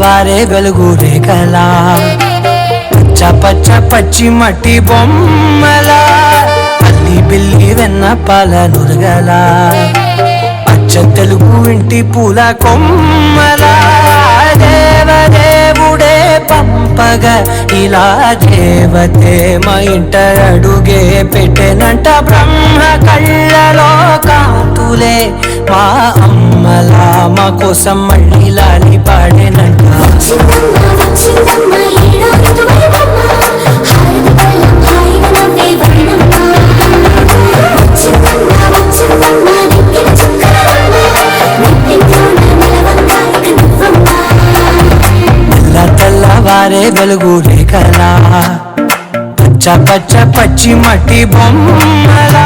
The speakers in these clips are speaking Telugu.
తెల్లవారే వెలుగు రేఖలా పచ్చ పచ్చ పచ్చి మట్టి బొమ్మలా అల్లి బిల్లి వెన్న పాల నురగలా పచ్చ తెలుగు ఇంటి పూల కొమ్మలా దేవదేవుడే పంపగా ఇలా దేవతే మా ఇంట అడుగే పెట్టెనంట బ్రహ్మ కళ్ళలో కాంతులే మా అమ్మలా మా కోసం మళ్ళీ లాలి పాడేనంట తెల్లవారే వెలుగు రేఖలా పచ్చ పచ్చ పచ్చి మట్టి బొమ్మలా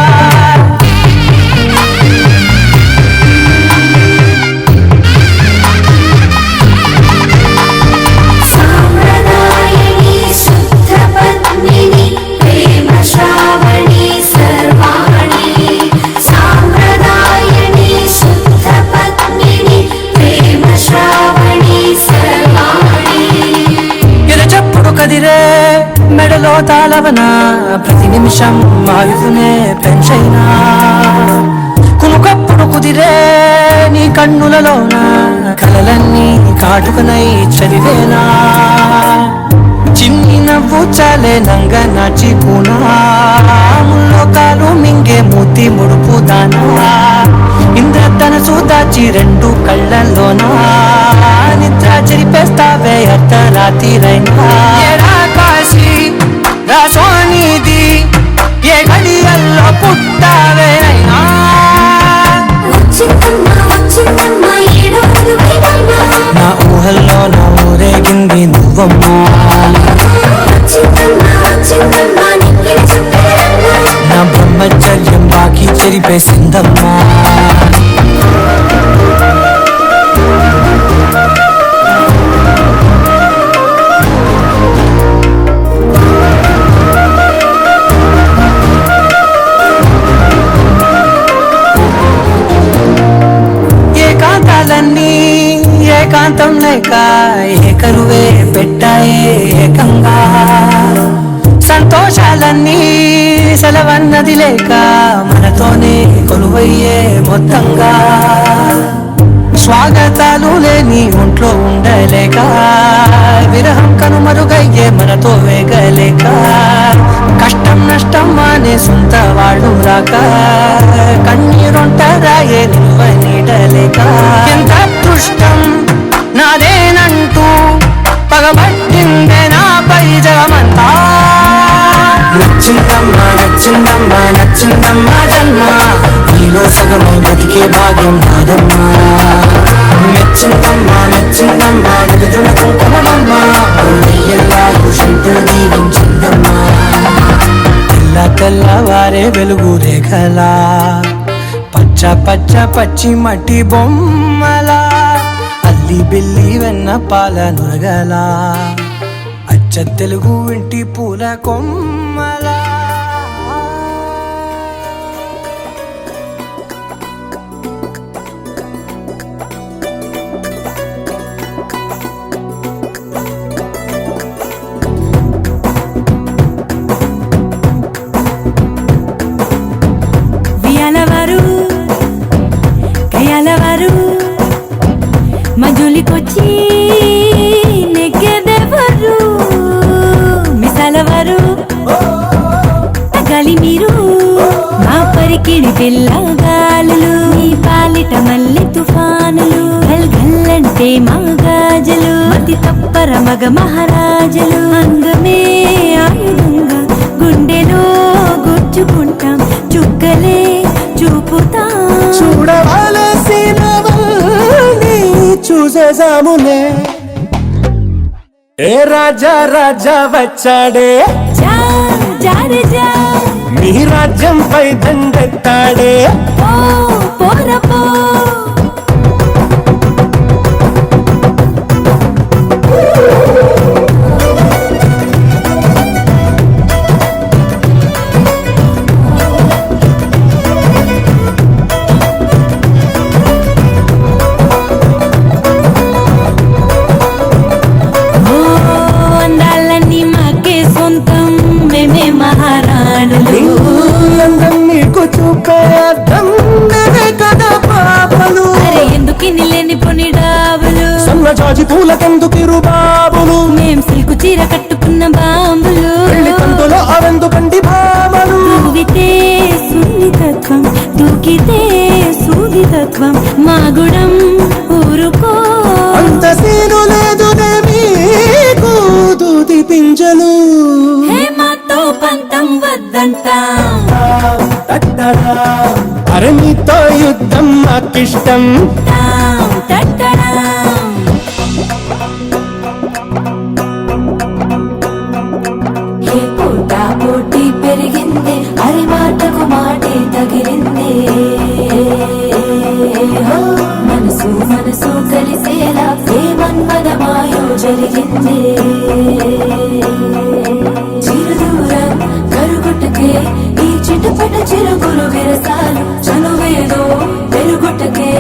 కదిరే మెడలో తాళవన ప్రతి నిమిషం ఆయుధునే పెంచైనా కునుకప్పుడు కుదిరే నీ కన్నులలోన కలలన్నీ కాటుకనై చదివేనా చిన్ని నవ్వు చాలే నంగ నాచి ముల్లోకాలు మింగే మూతి ముడుపు దానా ఇంద్రధనసు దాచి రెండు కళ్ళల్లోనా నిద్ర చెరిపేస్తావే అర్ధరాత్రిరైనా కాశీ రాసోనిది ఏ గడియల్లో పుట్టావే అయినా నా ఊహల్లో నా ఊరేగింది నువ్వమ్మా నా బ్రహ్మచర్యం బాకీ చెరిపేసిందమ్మా ఏకాంతాలన్నీ ఏకాంతం లేక ఏకరువే పెట్టాయే ఏకంగా సంతోషాలన్నీ సెలవన్నది లేక మనతోనే కొలువయ్యే మొత్తంగా స్వాగతాలు లేని ఒంట్లో ఉండలేక విరహం కనుమరుగయ్యే మనతో వేగలేక కష్టం నష్టం అనే సొంత వాళ్ళు రాక కన్నీరొంటరాయే నిల్వ నీడలేక ఎంత అదృష్టం నాదేనంటూ పగబట్టిందే నాపై జగమంతా నచ్చిందమ్మా నచ్చిందమ్మా నచ్చిందమ్మా జన్మ నీలో సగమై బతికే భాగ్యం నాదమ్మా మెచ్చిందమ్మా మెచ్చిందమ్మా నిజున కుంకుమమ్మా ఎలా కుషంతులు దీవించిందమ్మా తెల్ల తెల్లవారే వెలుగు రేఖలా పచ్చ పచ్చ పచ్చి మట్టి బొమ్మలా అల్లి బిల్లి వెన్న పాల నురగలా అచ్చ తెలుగు ఇంటి పూల కొమ్మలా మజులికొచ్చి నెగ్గెదెవరు మిసలవరు తగలి మీరు మా పరికిడి పిల్లగాలులు మీ పాలిట మల్లె తుఫానులు గల్గల్లంటే మా గాజలు అతి తప్పర మగ మహారాజులు అందమే ఆయుధంగా గుండెలో గుచ్చుకుంటాం చుక్కలే చూపుతాం చూడవలసినవన్నీ చూసేసాములే ఏ రాజా రాజా వచ్చాడే మీ రాజ్యంపై దండెత్తాడే పోరపో బాలులు అందం నీకు చూపే అర్థం నేనే కదా పాపలు అరే ఎందుకిన్ని లేని పొని డాబులు సన్నజాజి పూలకెందుకిరు బాబులు మేం సిల్కు చీర కట్టుకున్న బాంబులు పెళ్లి కందులో అవెందుకండి భామలు దూవితే సున్నితత్వం దూకితే సూదితత్వం మా గుణం ఊరుకో అంత సీను లేదు మీకు దూది పింజలు హేమతో పంతం వద్దంట అరే మీతో యుద్ధం మాకిష్టం పోటీ పెరిగింది అరి మాటకు మాటే తగిలింది మనసు మనసు కలిసేలా ప్రేమన్మదమాయో జరిగింది చిరుదూరం కరుగుటకే ఈ చిటపట చిరుగులు విరసాలు చనువేదో పెరుగుటకే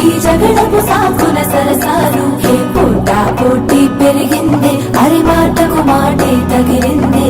ఈ జగడపు సాకుల సరసాలు ఏ పోటీ పెరిగింది అరి మాటకు మాటే తగిలింది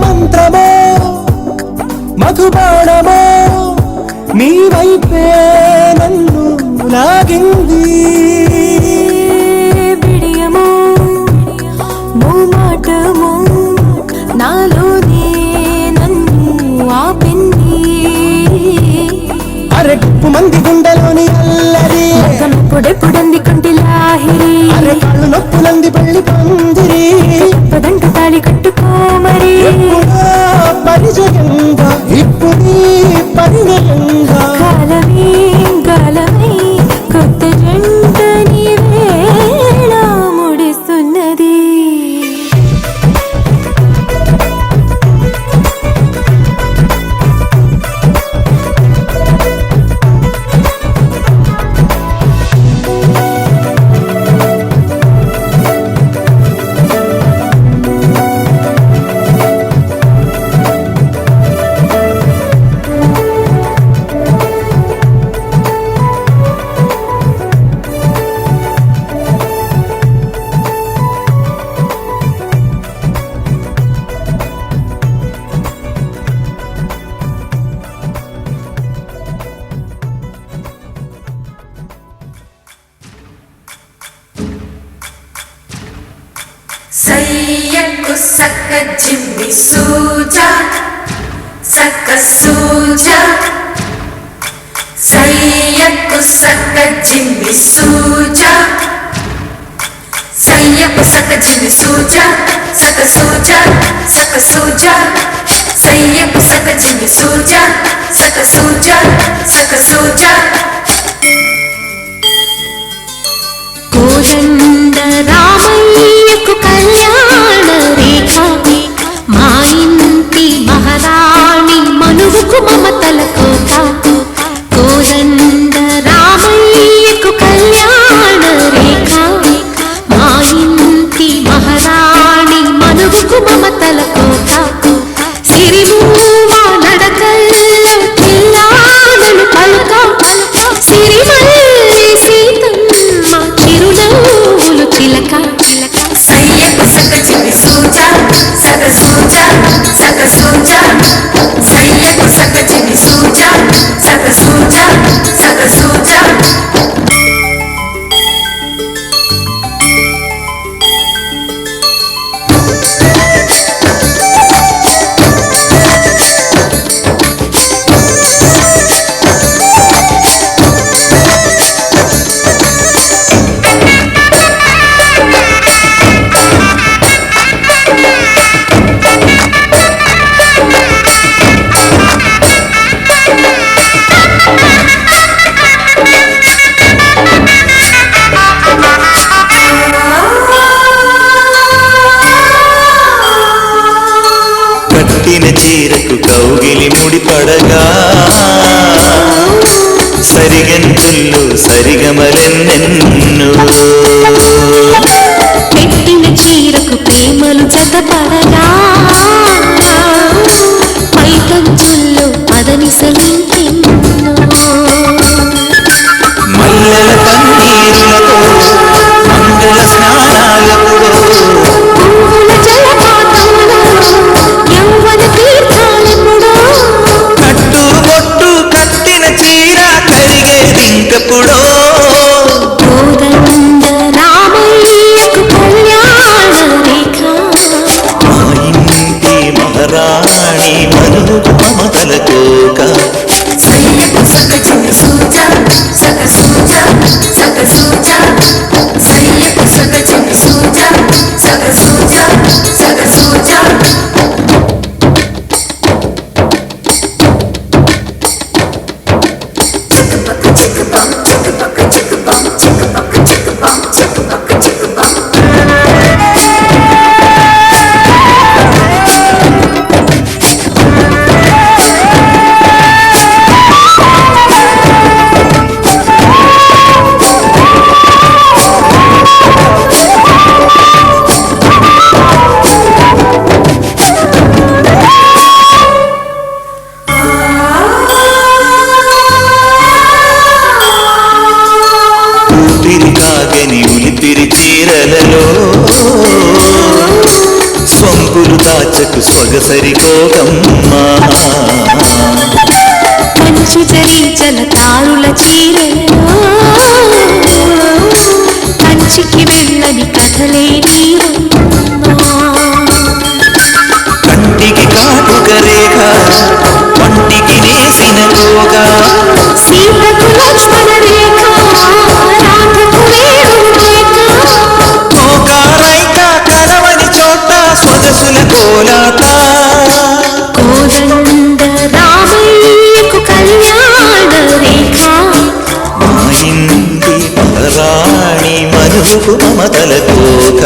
మంత్రమో మధుబాణమో నీ వైపే నన్ను లాగింది బిడియమో మోమాటమో నాలోనే నన్ను ఆపింది అరెక్కు మంది గుండెలోని అల్లరి పొడెప్పుడంది కంటి లాహిరి అరె కాళ్ళు నొప్పులంది పెళ్లి పందిరి పదంట తాళి కట్టుకో మరి ఎప్పుడో పరిచయంగా ఇప్పుడు పరిణయంగా కాలమే గాలమై కొత్త జంట నీవేళ ముడిస్తున్నది సయ్యకు సక్క జిమ్మి సూజా సక్క సూజా సయ్యకు సక్క జిమ్మి సూజా సయ్యకు సక్క జిమ్మి సూజా సక్క సూజా సక్క సూజా సయ్యకు సక్క జిమ్మి సూజా సక్క సూజా సక్క సూజా కోదండ రామయ్యకు కళ్యాణ రేఖ మా ఇంటి మహారాణి మనువుకు మమతల కోట కోదండ రామయ్యకు కళ్యాణ రేఖ మా ఇంటి మహారాణి మనువుకు మమతల కోట సిరిమూవ నడకల్లో చిల్లా సరిగంతుల్లో సరిగమలెన్నెన్నో పెట్టిన చీరకు ప్రేమలు జతపడగా పైకంచుల్లో పదనిసలింకెన్నో మల్లెల పన్నీరులతో మంగళ స్నానాలపుడో పువ్వుల జలపాతంలో యవ్వన తీర్థాలెప్పుడో కట్టు బొట్టు కట్టిన చీర కరిగేదింకపుడో కోదండ రామయ్యకు కళ్యాణ రేఖ మా ఇంటి మహారాణి మనుగు మమతల కోక సయ్యకు సక చిన్ని సూజా సక సూజా సక సూజా సయ్యకు సక చిన్ని సూజా సక సూజా సక సూజా చిక్కుపక్క చిక్కుపం చిక్కుపక్క చిక్కుపం చిక్కుపక్క చిక్కుపం చిక్కుపక్క చిక్కుపం ఊపిరి కాగని ఉలిపిరి చీరలలో సొంపులు దాచకు సొగసరి కోకమ్మా కంచి జరించల తారుల చీరలో కంచికి వెళ్ళని కథలే నీవమ్మా కంటికి కాటుక రేఖ పంటికి నేసిన కోగా సీతకు లక్ష్మణ రేఖ రాధకు వేణు రేఖ కోకారైక కలవని చోట సొగసుల కోలాట కోదండ రామయ్యకు కళ్యాణ రేఖ మా ఇంటి మహారాణి మనుగు మమతల కోక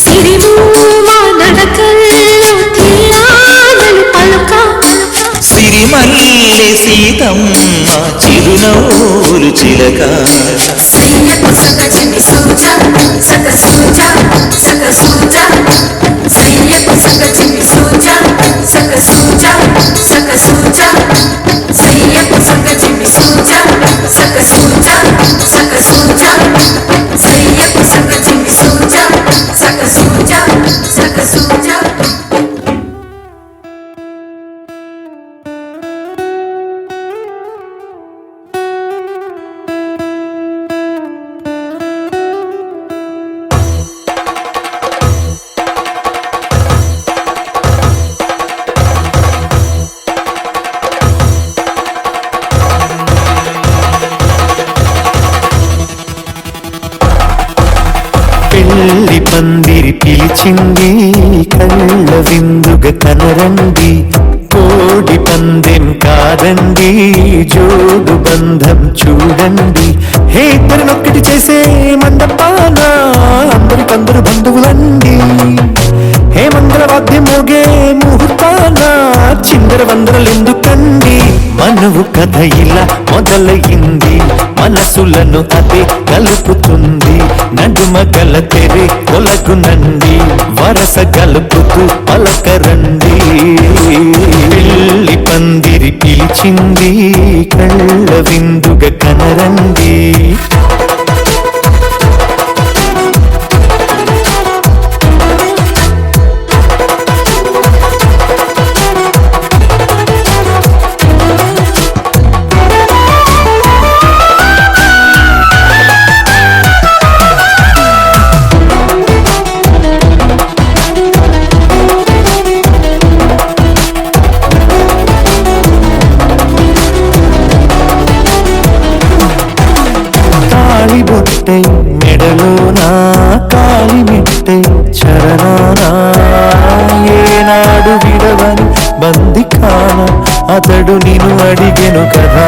సిరిమూవ నడకల్లో తీయాలను పలుక సిరిమల్లె సీతమ్మ చిరునవ్వులు చిలక సయ్యకు సక చిన్ని సూజా సక సూజా సక సూజా సయ్యకు సక చిన్ని సూజా సక సూజా సక సూజా సయ్యకు సక చిన్ని సూజా సక సూజా సక సూజా సయ్యకు సక చిన్ని సూజా సక సూజా సక సూజా పెళ్లి పందిరి పిలిచింది కళ్ళ విందుగా కనరండి కోడి పందెం కాదండి జోడు బంధం చూడండి హే ఇద్దరినొక్కటి చేసే మండపాన అందరికందరు బంధువులండి హే మంగళవాద్యం మోగే ముహూర్తాన చిందర వందరలెందుకండి మనువు కథ ఇలా మొదలయ్యింది మనసులను అదే కలుపుతుంది నడుమ గల తెరే కొలకునండి వరస కలుపుతూ పలకరండి పెళ్లి పందిరి పిలిచింది కళ్ళ విందుగా కనరండి బొట్టై మెడలోనా కాలి మిట్టై చరణానా ఏనాడు విడవని బందికాన అతడు నిన్ను అడిగెను కదా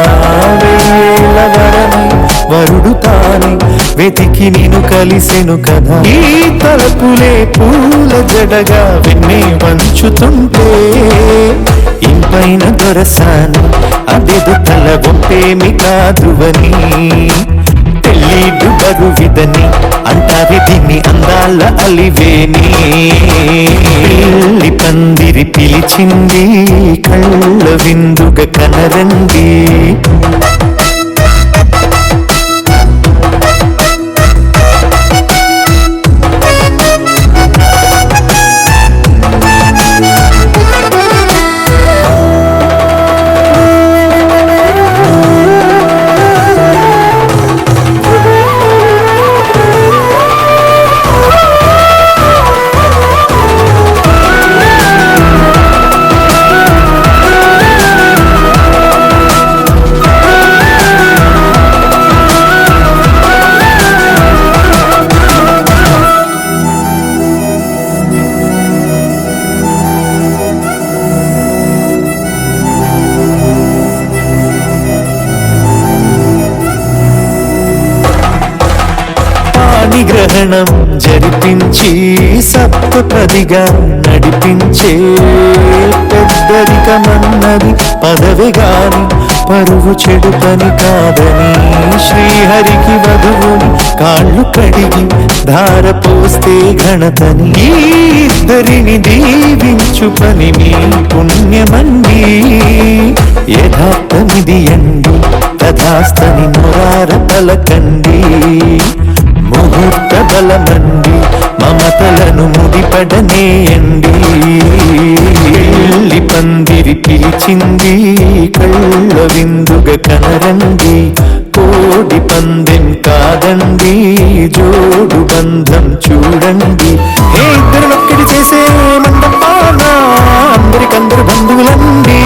వేల వరమై వరుడు తానే వెతికి నేను కలిసెను కదా ఈ తలపులే పూల జడగా వెన్నే వంచుతుంటే ఇంపైన దొరసాను అదెదు తల ఒప్పేమి కాదువని పెళ్ళిడు బరువిదని అంటారే దీన్ని అందాల అలివేని పెళ్ళి పందిరి పిలిచింది కళ్ళ విందుగా కనరండి గ్రహణం జరిపించి సప్తపదిగా నడిపించే పెద్దరికమన్నది పదవి గాని పరువు చెడు పని కాదని శ్రీహరికి వధువుని కాళ్ళు కడిగి ధార పోస్తే ఘనతని ఈ ఇద్దరిని దీవించు పని మీ పుణ్యమండి యథార్థమిది అండి తథాస్తని నొరార పలకండి ముహూర్త బలమండి మమతలను ముడిపడనేయండి పెళ్ళి పందిరి పిలిచింది కళ్ళ విందుగా కనరండి కోడి పందెం కాదండి జోడు బంధం చూడండి ఏ ఇద్దరునొక్కడి చేసే మండపాన అందరికందరు బంధువులండి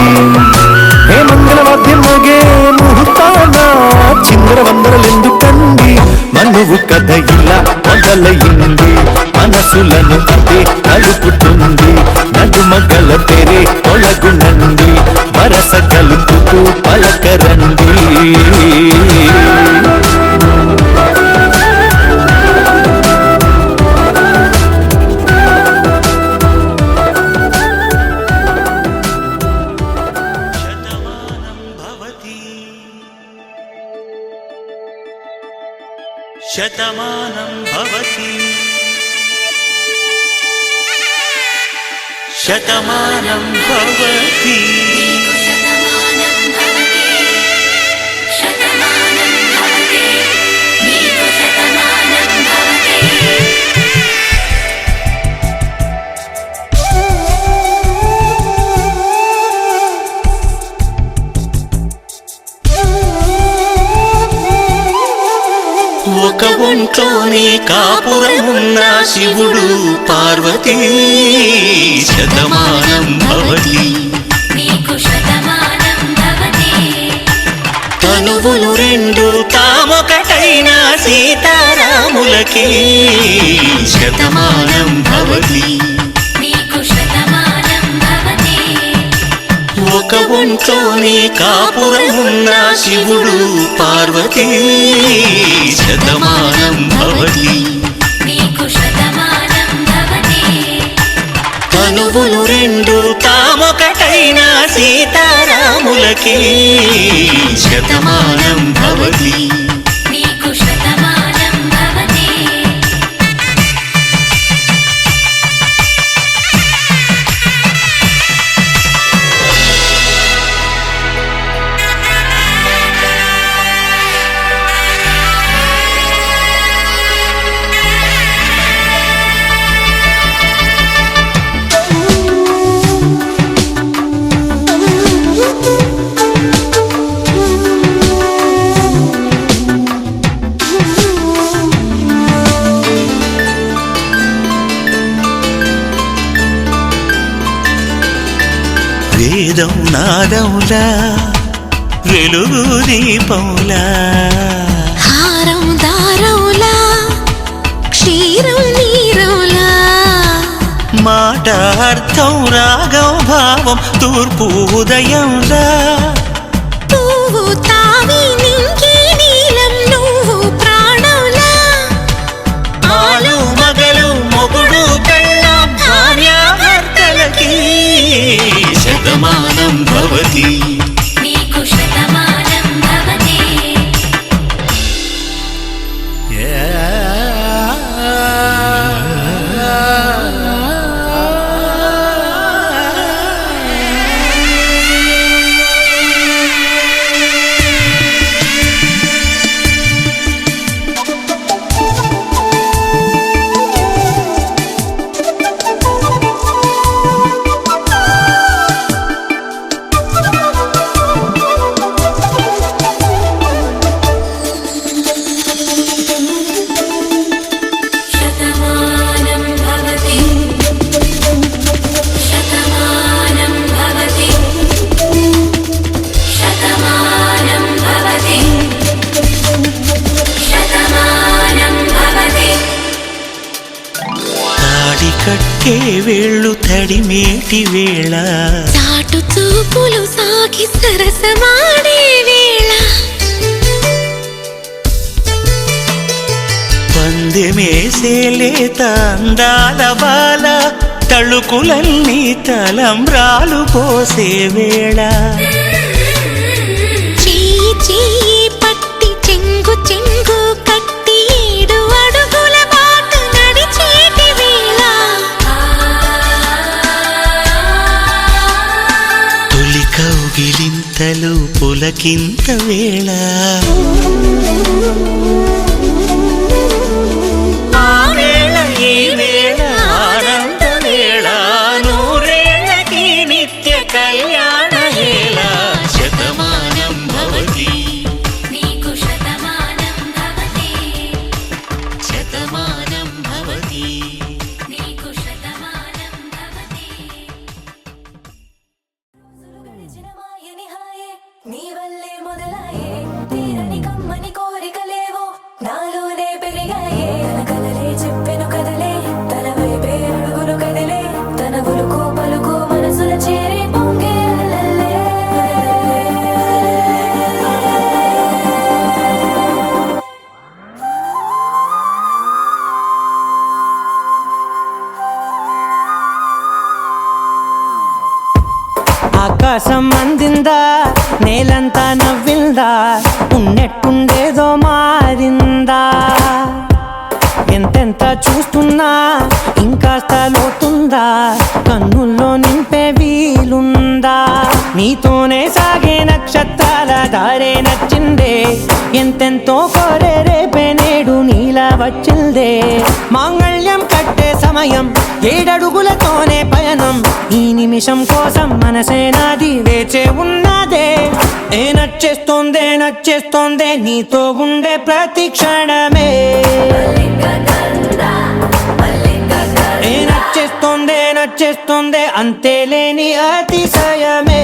ఏ మంగళవాద్యం మోగే ముహూర్తాన చిందర వందరలెందుకండి మనువు కథ ఇలా మొదలయింది మనసులను అదే కలుపుతుంది నడుమగల తెరే తొలగునండి వరస కలుపుతూ పలకరండి శతమానం భవతి శతమానం భవతి ఒక ఒంట్లోనే కాపురమున్న శివుడు పార్వతీ శతమానం భవతి తనువులు రెండు తామొకటైన సీతారాములకి శతమానం భవతి ఒక ఒంట్లోనే కాపురమున్న శివుడు పార్వతీ శతమానం భవతి తనువులు రెండు తామొకటైన సీతారాములకి శతమానం భవతి వేదం నాదములా వెలుగు దీపములా హారం దారములా క్షీరం నీరములా మాట అర్థం రాగం భావం తూర్పు ఉదయంలా పువ్వు తావి నింగి నీలం నువ్వు ప్రాణంలా శతమానం భవతి నీకు శతమానం భవతి కట్టే వేళ్ళు తడిమేటి వేళ చాటు చూపులు సాగి సరసమాడే వేళ పందెమేసేలేత అందాల బాల తళుకులన్నీ తలంబ్రాలు పోసే వేళ చెయ్యి చెయ్యి పట్టి చెంగు చెంగు కట్టి 7 అడుగుల బాటు నడిచేటి వేళ తొలి కౌగిలింతలు పులకింత వేళ ఆ వేళ ఈ వేళ ఆనంద వేళ నూరేళ్ళకి నిత్య కళ్యాణ వేళ శతమానం భవతి నీకు శతమానం భవతి శతమానం భవతి నీకు శతమానం భవతి నీ వల్లే మొదలాయే తీరని కమ్మని కోరికలేవో నాలోనే పెరిగాయే తన కలలే చెప్పెను కదలే తన వైపే అడుగులు కదిలే తన ఉలుకు పలుకు మనసుల చేరి పొంగే అలలే. ఆకాశం అందిందా నేలంతా నవ్విందా ఉన్నట్టుండేదో మారిందా ఎంతెంత చూస్తున్నా ఇంకాస్త లోతుందా కన్నుల్లో నింపే వీలుందా నీతోనే సాగే నక్షత్రాల దారే నచ్చిందే ఎంతెంతో కోరే రేపే నేడు నీలా వచ్చిందే మాంగళ్యం కట్టే సమయం 7 అడుగులతోనే పయనం ఈ నిమిషం కోసం మనసే నాది వేచే ఉన్నదే నచ్చేస్తోందే నచ్చేస్తోందే నీతో ఉండే ప్రతి క్షణమే నచ్చేస్తోందే నచ్చేస్తోందే అంతే లేని అతిశయమే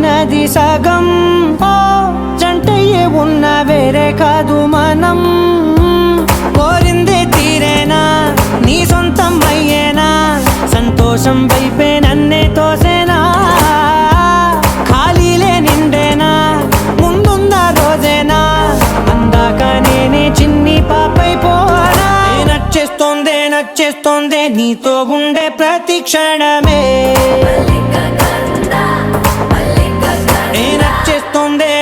నది సగం జంటయ్యే ఉన్న వేరే కాదు మనం కోరిందే తీరేనా నీ సొంతం అయ్యేనా సంతోషం వైపే నన్నే తోసేనా నీతో ఉండే ప్రతి క్షణమే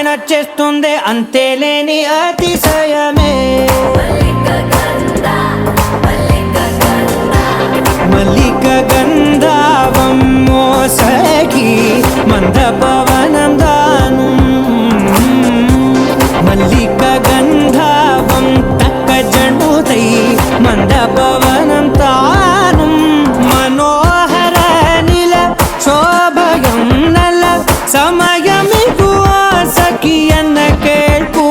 నచ్చేస్తుందే అంతేలేని అతిశయమే మల్లిక గంధావం మోసగి మంద పవనం దాను మల్లిక గంధావం తక్క జండుతై మంద పవనం తాను మనోహర నిల శోభయం నల సమయమిగు സഖിയെന്ന കേൾക്കൂ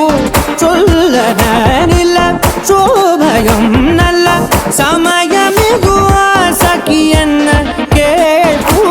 ചൊല്ലനില്ല ശോഭയം നല്ല സമയമികുവ സഖിയെന്ന കേൾക്കൂ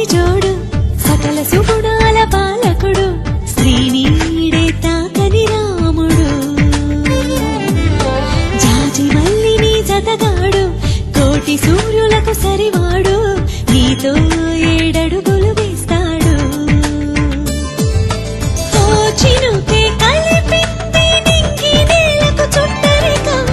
జోడు సకల సుగుణాల పాలకుడు శ్రీనీడే తాకని రాముడు జాజి మల్లిని జతగాడు కోటి సూర్యులకు సరివాడు నీతో ఏడడుగులు వేస్తాడు చినుకే కలిపింది నింగి నేలకు చుట్టరికం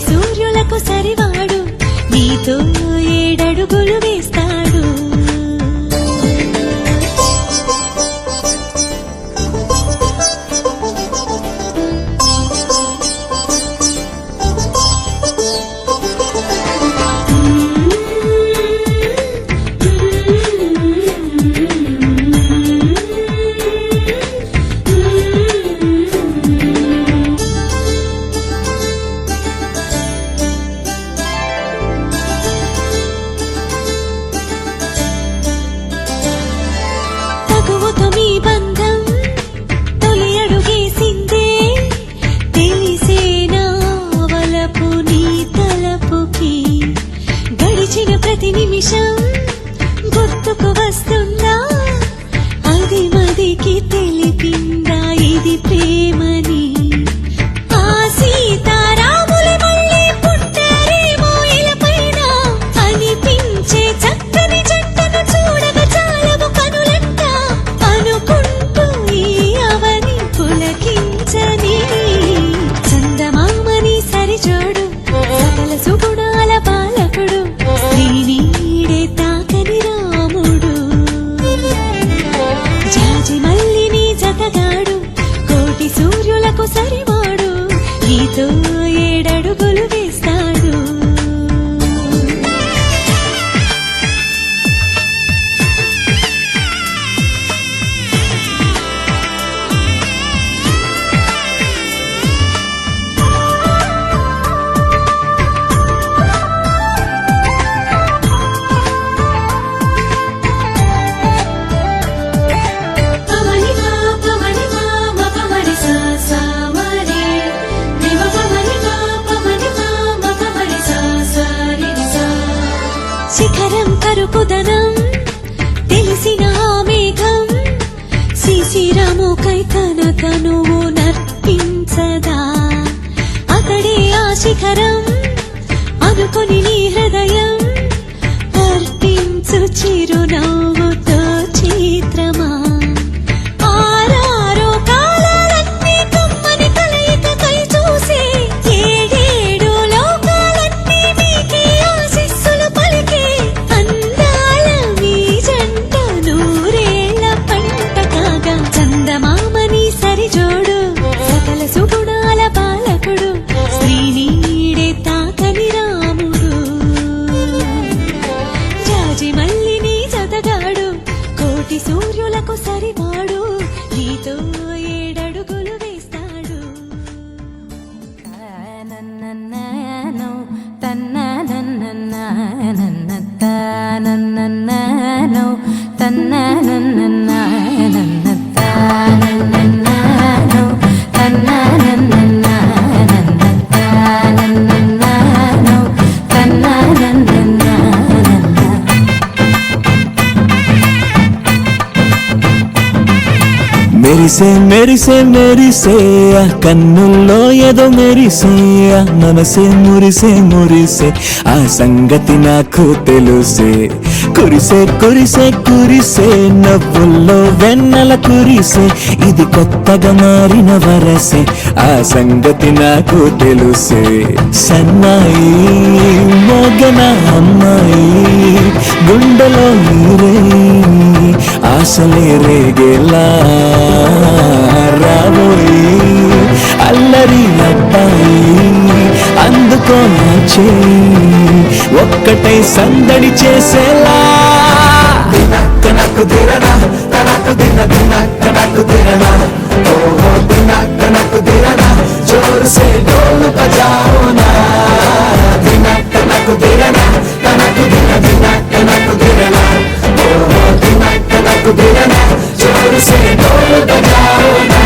సూర్యులకు సరివాడు నీతో ఏడడుగులు వేస్తాడు ప్రతి నిమిషం గుర్తుకు వస్తుందా అది మదికి తెలిపిందా ఇది ప్రేమని ఆ సీతారాముల మళ్ళీ పుట్టారేమో ఇలపైన అనిపించే చక్కని జంటను చూడగా చాలవు కనులంట అనుకుంటూ ఈ అవని పులకించని చందమామని సరిజోడు సకల సుగుణాల పాలకుడు శ్రీనీడే తాకని రాముడు జాజి మల్లిని జతగాడు కోటి సూర్యులకు సరివాడు నీతో ఏడడుగులు వేస్తాడు శిఖరం కరుకుదనం తెలిసిన మేఘం శిశిరముకై తన తనువు నర్పించదా అతడే ఆ శిఖరం అనుకొని నీ హృదయం అర్పించు చిరునవ్వుతో చిత్రమా ఆరారో కాలాలన్నీ కమ్మని కలయిక కై చూసి సూర్యులకు సరివాడు నీతో 7 అడుగులు వేస్తాడు మెరిసే మెరిసే మెరిసే ఆ కన్నుల్లో ఏదో మెరిసే ఆ మనసే మురిసే మురిసే ఆ సంగతి నాకు తెలుసే కురిసే కురిసే కురిసే నవ్వుల్లో వెన్నెల కురిసే ఇది కొత్తగా మారిన వరసే ఆ సంగతి నాకు తెలుసే సన్నాయి మోగన అమ్మాయి గుండెలో నీరే ఆశలే రేగేలా రాబోయి అల్లరి అబ్బాయి అందుకో నా చేయి ఒక్కటై సందడి చేసేలా దినక్కనకు దిరనా తనకు దిన దినక్కనకు దిరనా ఓహో దినక్కనకు దిరనా జోరు సే డోలు బజాओ నా దినక్కనకు దిరనా తనకు దిన దినక్కనకు దిరనా ఓహో దినక్కనకు దిరనా జోరు సే డోలు బజాओ నా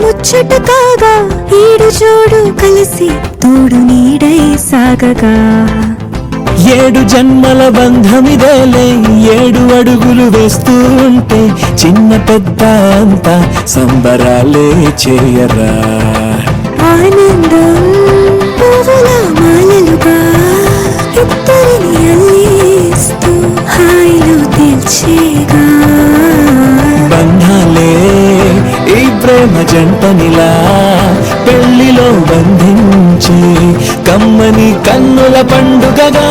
ముచ్చట కాగా ఈడు చూడు కలిసి తోడు నీడై సాగగా 7 జన్మల బంధమిదేలే 7 అడుగులు వేస్తూ ఉంటే చిన్న పెద్ద అంతా సంబరాలే చేయరా ఆనందం పువ్వుల మాలలుగా ఇద్దరిని అల్లిస్తూ హాయిలో తెల్చేగా బంధాలే ఈ ప్రేమ జంటనిలా పెళ్లిలో బంధించి కమ్మని కన్నుల పండుగగా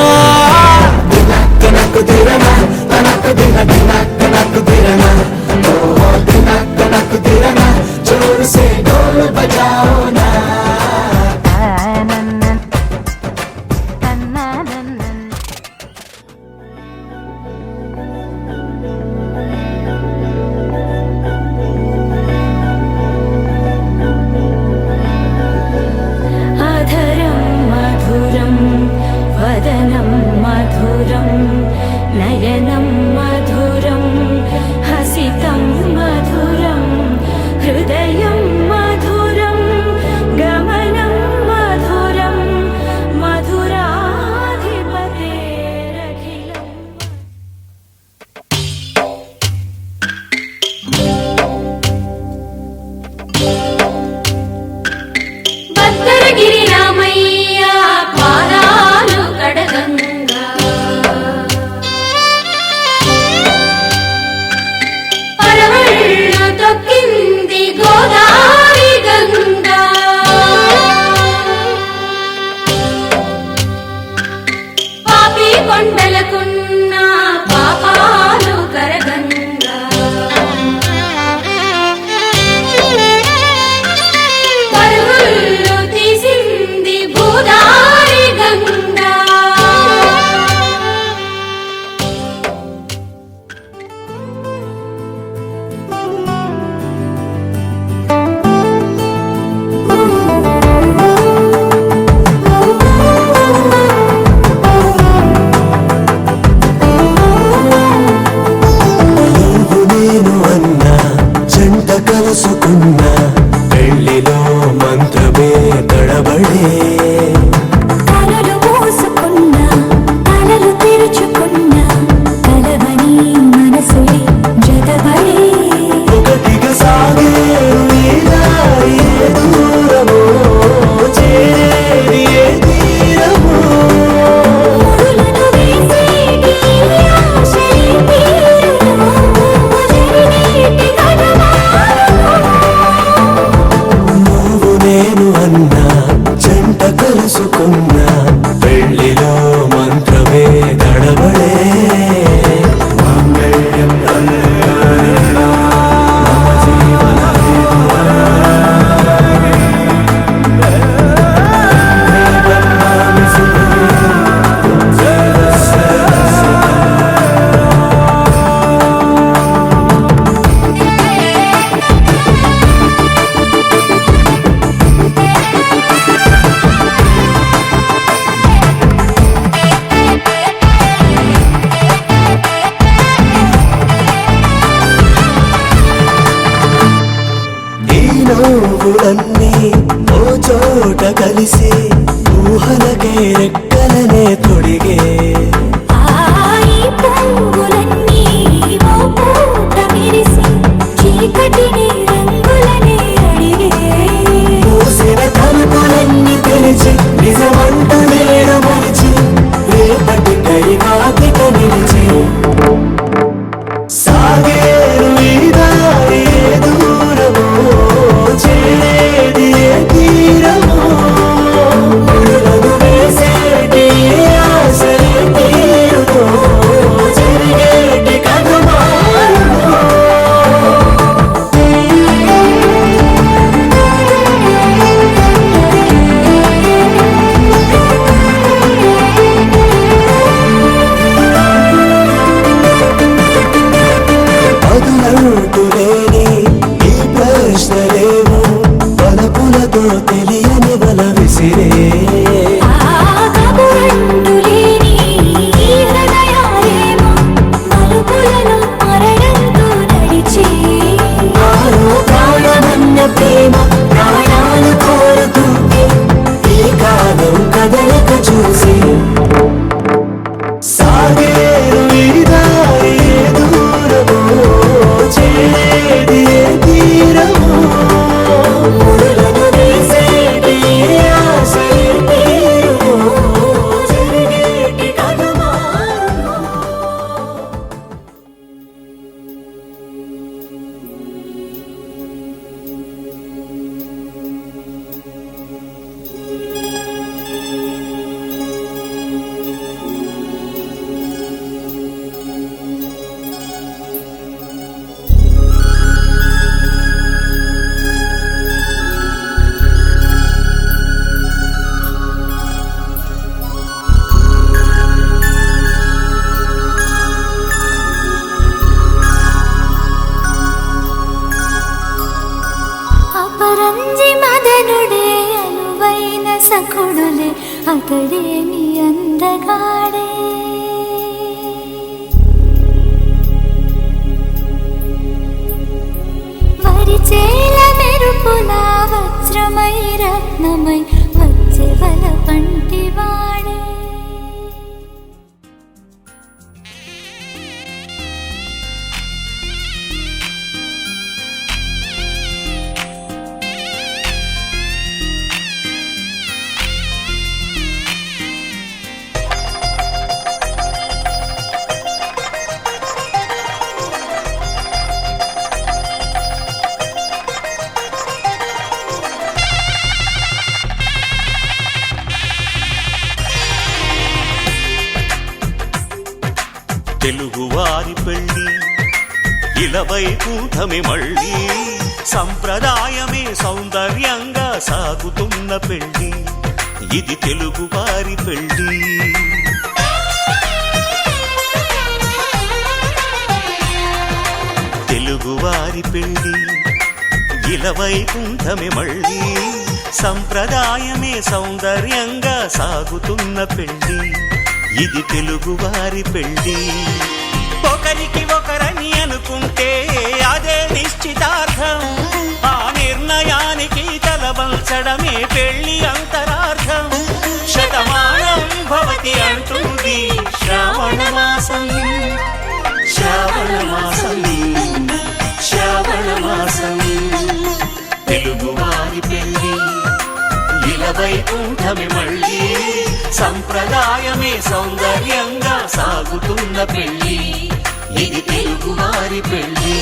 దినక్కనకు దిరనా తనకు దిన దినక్కనకు దిరనా ఓహో దినక్కనకు దిరనా జోరు సే డోలు బజాओ నా వదనం మధురం నయనం మధురం హసితం మధురం హృదయం మధురం గమనం మధురం మధురాధిపతేరఖిలం భద్రగిరి రామయ్య పాదాలు కడగంగా పరవళ్ళు తొక్కింది గోదావరి గంగా పాపి కొండలకున్న పాపాలు కరగంగా పరుగులు తీసింది గోదావరి గంగా పువ్వులన్నీ ఓ చోట కలిసి ఊహలకే రెక్కలనే తొడిగే ఈ పువ్వులన్నీ ఓ పూట విరిసి చీకటిని రంగులనే అడిగే మూసిన తలుపులన్నీ తెరిచి నిజమంటూ నేడు మరిచి రేపటికై కాకిట నిలిచి సాగేరు ఈ దారి ఏ దూరమో చేరేది ఏ తీరమో ముడులను వేసేటి ఏ ఆశలే తీరుతో జరిగేటి కథమారుతో అదులంటూ లేని ఈ ప్రశ్నలేమో పలుకులతో తెలియని వల విసిరే కబురంటూ లేని ఈ హృదయాలేమో మలుపులను మరణంతో నడిచే ఆరో ప్రాణమన్న ప్రేమ ప్రాణాలు కోరుతుంటే ఈ కాలం కదలిక చూసి సాగేరు ఈ దారి ఏ దూరమో చేరేది ఏ తీరమో ముడులను వేసేటి ఏ ఆశలే తీరుమో జరిగేటి కథమారుమో అపరంజి మదనుడే అనువైన సఖుడులే అతడే నీ అందగాడే వరిచేల మెరుపుల వజ్రమై రత్నమై వచ్చే వల పంటివాడే తెలుగువారి పెళ్ళి ఇలవైకుంఠమే మళ్ళీ సంప్రదాయమే సౌందర్యంగా సాగుతున్న పెళ్ళి ఇది తెలుగువారి పెళ్ళి తెలుగువారి పెళ్ళి ఇలవైకుంఠమే మళ్ళీ సంప్రదాయమే సౌందర్యంగా సాగుతున్న పెళ్ళి ఇది తెలుగువారి పెళ్ళి ఒకరికి ఒకరని అనుకుంటే అదే నిశ్చితార్థం ఆ నిర్ణయానికి తలవంచడమే పెళ్ళి అంతరార్థం శతమానం భవతి అంటుంది శ్రావణ మాసం శ్రావణ మాసం శ్రావణ మాసం తెలుగువారి పెళ్ళి ఇలవైకుంఠమే మళ్ళీ సంప్రదాయమే సౌందర్యంగా సాగుతున్న పెళ్ళి ఇది తెలుగువారి పెళ్ళి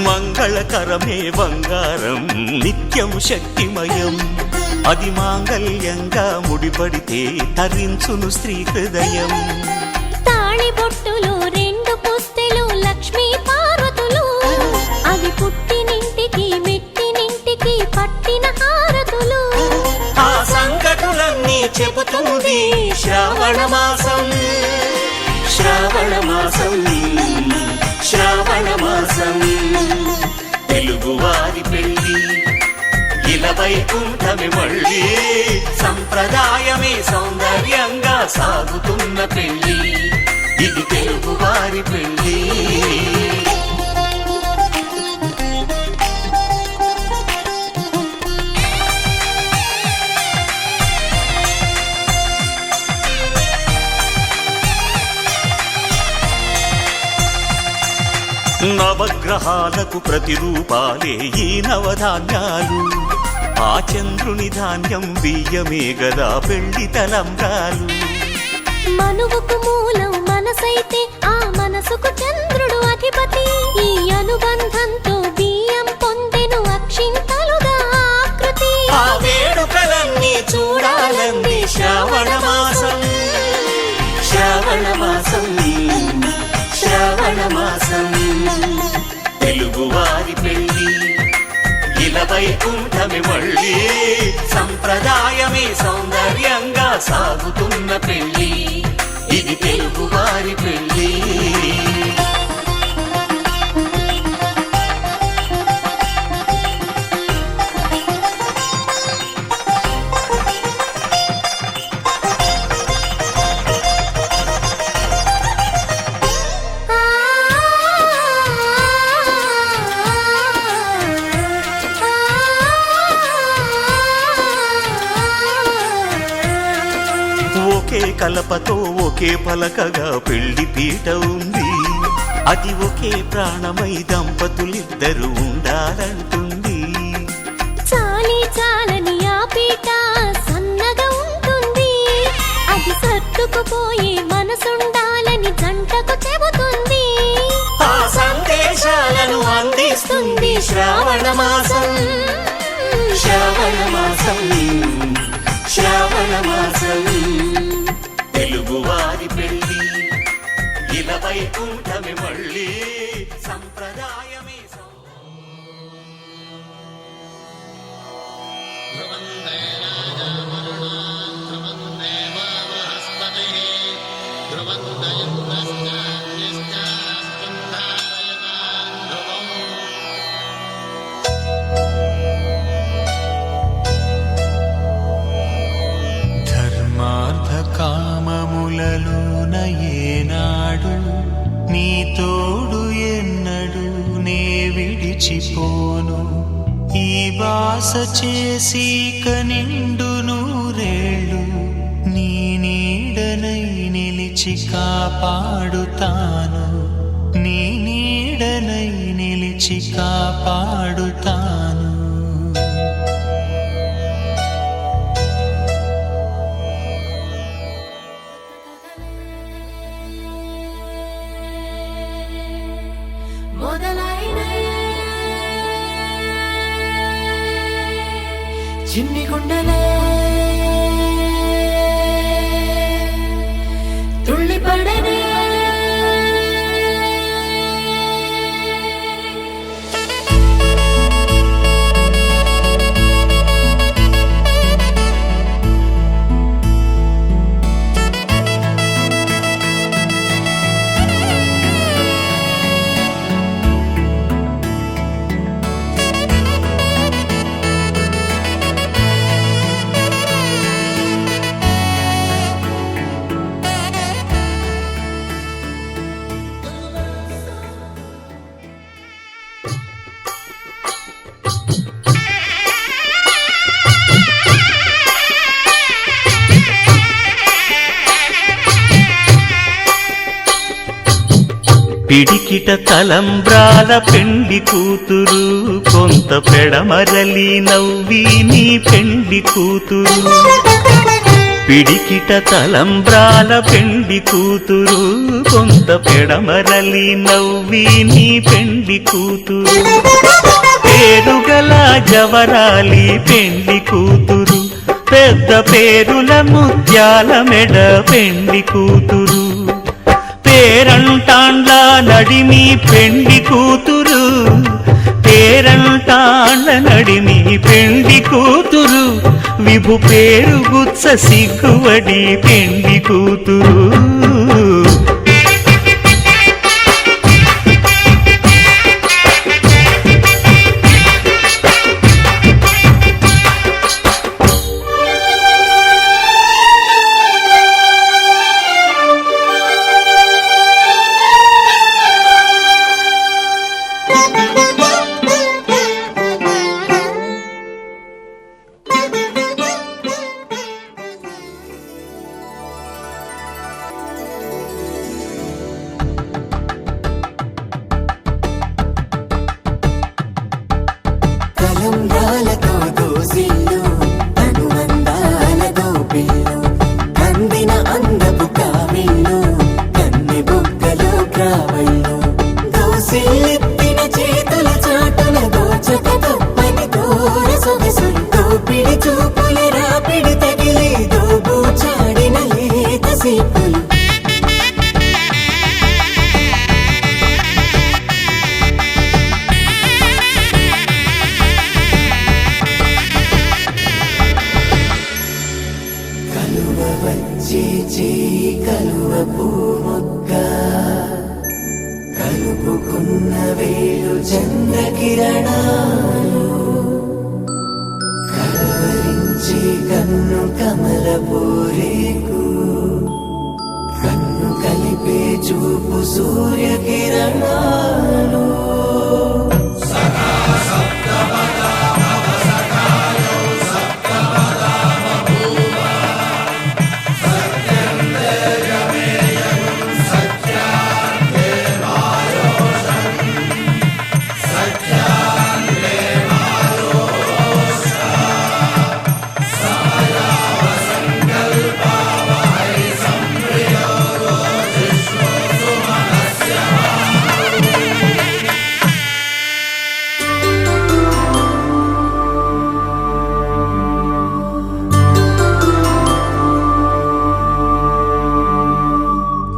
మంగళకరమే బంగారం నిత్యం శక్తిమయం అది మాంగళ్యంగా ముడిపడితే తరించును స్త్రీ హృదయం తాళి బొట్టులు రెండు పుస్తెలు లక్ష్మీ పార్వతులు అవి పుట్టినింటికి మెట్టినింటికి వస్తుంది శ్రావణ మాసం శ్రావణ మాసం శ్రావణ మాసం తెలుగువారి పెళ్ళి ఇలా వైకుంఠమే మళ్ళీ సంప్రదాయమే సౌందర్యంగా సాగుతున్న పెళ్ళి ఇది తెలుగువారి పెళ్ళి నవగ్రహాలకు ప్రతిరూపాలే ఈ నవధాన్యాలు ఆ చంద్రుని ధాన్యం బియ్యమే గదా పెళ్లి తలంబ్రాలు మనువుకు మూలం మనసైతే ఆ మనసుకు చంద్రుడు అధిపతి ఈ అనుబంధంతో బియ్యం పొందెను అక్షింతలుగా ఆకృతి ఆ వేడుకలన్నీ చూడాలంది శ్రావణ మాసం శ్రావణ మాసం శ్రావణ మాసం తెలుగువారి పెళ్ళి ఇలా వైకుంఠమే మళ్ళీ సంప్రదాయమే సౌందర్యంగా సాగుతున్న పెళ్ళి ఇది తెలుగువారి పెళ్ళి ఒకే కలపతో ఒకే పలకగా పెళ్లి పీట ఉంది అది ఒకే ప్రాణమై దంపతులిద్దరు ఉండాలంటుంది చాలి చాలని ఆ పీట సన్నగా ఉంటుంది అది సర్దుకుపోయే మనసుండాలని జంటకు చెబుతుంది ఆ సందేశాలను అందిస్తుంది శ్రావణ మాసం శ్రావణ మాసం శ్రావణ మాసం తెలుగువారి పెళ్ళి ఇలా వైకుంఠమే మళ్ళీ సంప్రదాయమే కామములలోన ఏనాడు నీ తోడు ఎన్నడు నే విడిచిపోను ఈ బాస చేసి కనిండు నూరేళ్ళు నీ నీడనై నిలిచి కాపాడుతాను నీ నీడనై నిలిచి కాపాడుతాను చిన్ని గుండెలే తుళ్ళి పడనే పిడికిట తలంబ్రాల పెండి కూతురు కొంత పెడమరలి నవ్వి నీ పెండి కూతురు పిడికిట తలంబ్రాల పెండి కూతురు కొంత పెడమరలి నవ్వి నీ పెండి కూతురు పేరుగల జవరాలి పెండి కూతురు పెద్ద పేరుల ముత్యాల మెడ పెండి కూతురు పేరంటాండ్ల నడిమి పెండి కూతురు పేరంటాండ్ల నడిమి పెండి కూతురు విభు పేరు గుచ్చ సిగ్గువడి పెండి కూతురు తలంబ్రాలతో దోసిళ్ళు అనుబంధాలతో పిల్లు అందిన అందపు కావిళ్ళు కన్నె బుగ్గలో క్రావళ్ళు దోసిళ్ళెత్తిన చేతుల చాటున దోచక తప్పని దూర సొగసులు దోపిడి చూపుల రాపిడి తగిలి దోబూచాడిన లేత సీపులు కలువ వచ్చే చేయి కలువ పూమొక్క కలుపుకున్న వేలు చంద్రకిరణాలు కలవరించే కన్ను కమల పూరేకు కన్ను కలిపే చూపు సూర్యకిరణాలు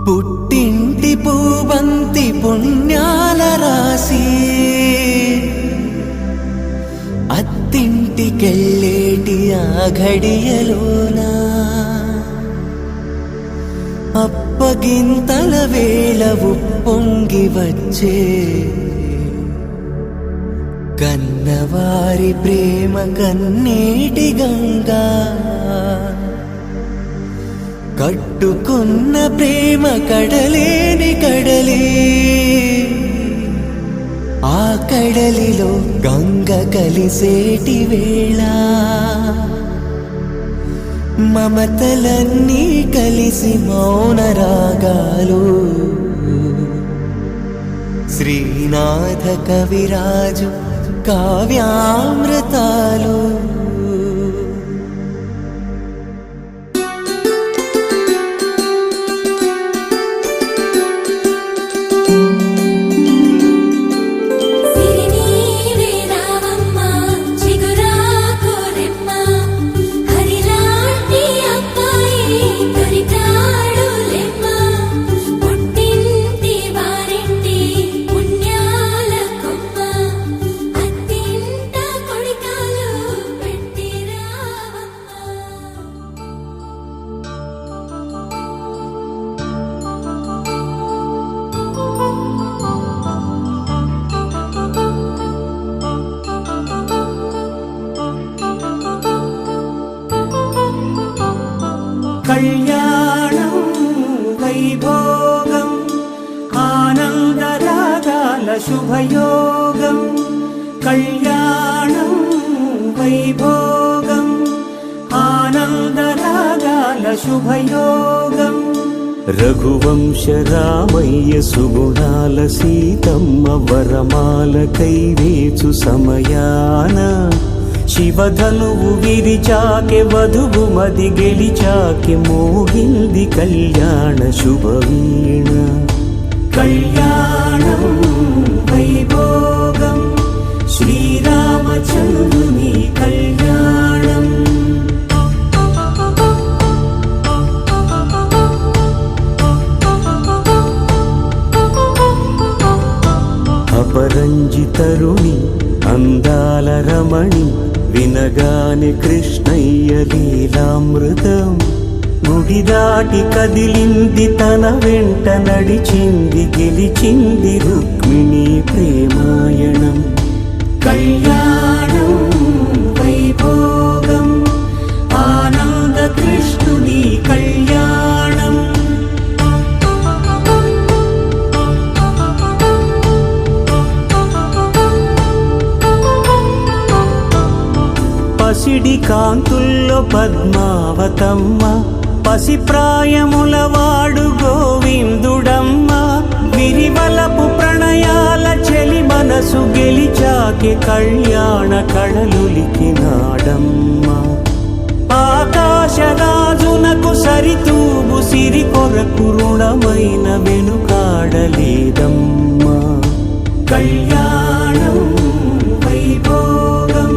పుట్టింటి పూబంతి పుణ్యాల రాసి అత్తింటికెళ్ళేటి ఆ ఘడియలోనా అప్పగింతల వేళ ఉప్పొంగి వచ్చే కన్నవారి ప్రేమ కన్నీటి గంగా కట్టుకున్న ప్రేమ కడలేని కడలే ఆ కడలిలో గంగ కలిసేటి వేళ మమతలన్నీ కలిసి మౌన రాగాలు శ్రీనాథ కవిరాజు కావ్యామృతాలు సిరినీవే రావమ్మ చిగురాకు రెమ్మ హరిలాంటి అబ్బాయి దొరికాడు లెమ్మ పుట్టింటి వారింటి పుణ్యాల కొమ్మ అత్తింట కొడికాలు పెట్టి రావమ్మ కళ్యాణం వైభోగం ఆనందరాగాల శుభయోగం కళ్యాణం వైభోగం ఆనందరాగాల శుభయోగం రఘువంశ రామయ్య సుగుణాల సీతమ్మ వరమాల కైవేచు సమయాన శివధనువు విరిచాకె వధువు మది గెలిచాకె మోగింది కళ్యాణ శుభవీణ కళ్యాణం వైభోగం శ్రీరామచంద్రుని కళ్యాణం అపరంజి తరుణి అందాల రమణి వినగానే కృష్ణయ్య లీలామృతం గుడి దాటి కదిలింది తన వెంట నడిచింది గెలిచింది రుక్మిణి ప్రేమాయణం కళ్యాణం వైభోగం ఆనంద కృష్ణుని కళ్యాణం పసిడి కాంతుల్లో పద్మావతమ్మ పసిప్రాయముల వాడు గోవిందుడమ్మ విరివలపు ప్రణయాల చెలి మనసు గెలిచాకే కళ్యాణ కళలులికినాడమ్మ ఆకాశరాజునకు సరితూగు సిరి కొరకు రుణమైన వెనుకాడలేదమ్మా కళ్యాణం వైభోగం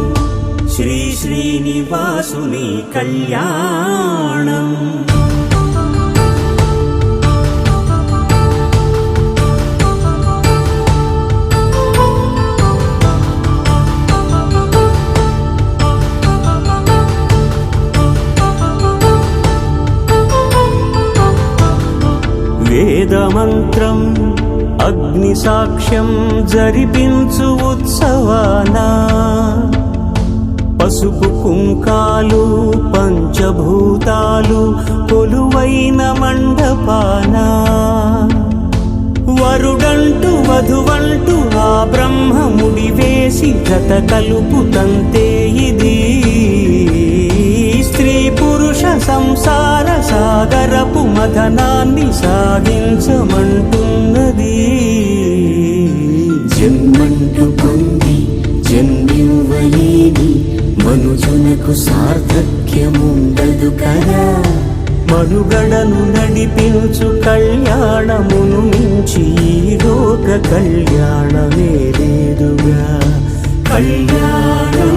శ్రీ శ్రీనివాసుని కళ్యాణం వేదమంత్రం అగ్ని సాక్ష్యం జరిపించు ఉత్సవానా పసుపు కుంకాలు పంచభూతాలు కొలువైన మండపాన వరుడంటూ వధువంటూ ఆ బ్రహ్మముడి వేసి జత కలుపుతంతే ఇది స్త్రీ పురుష సంసార సాగరపు మథనాన్ని సాగించమంటున్నది జన్మంటూ పొంది జన్మివ్వలేని మనుజునకు సార్థక్యముండదు కదా మనుగడను నడిపించు కళ్యాణమును మించి ఈ లోక కళ్యాణమే లేదుగా కళ్యాణం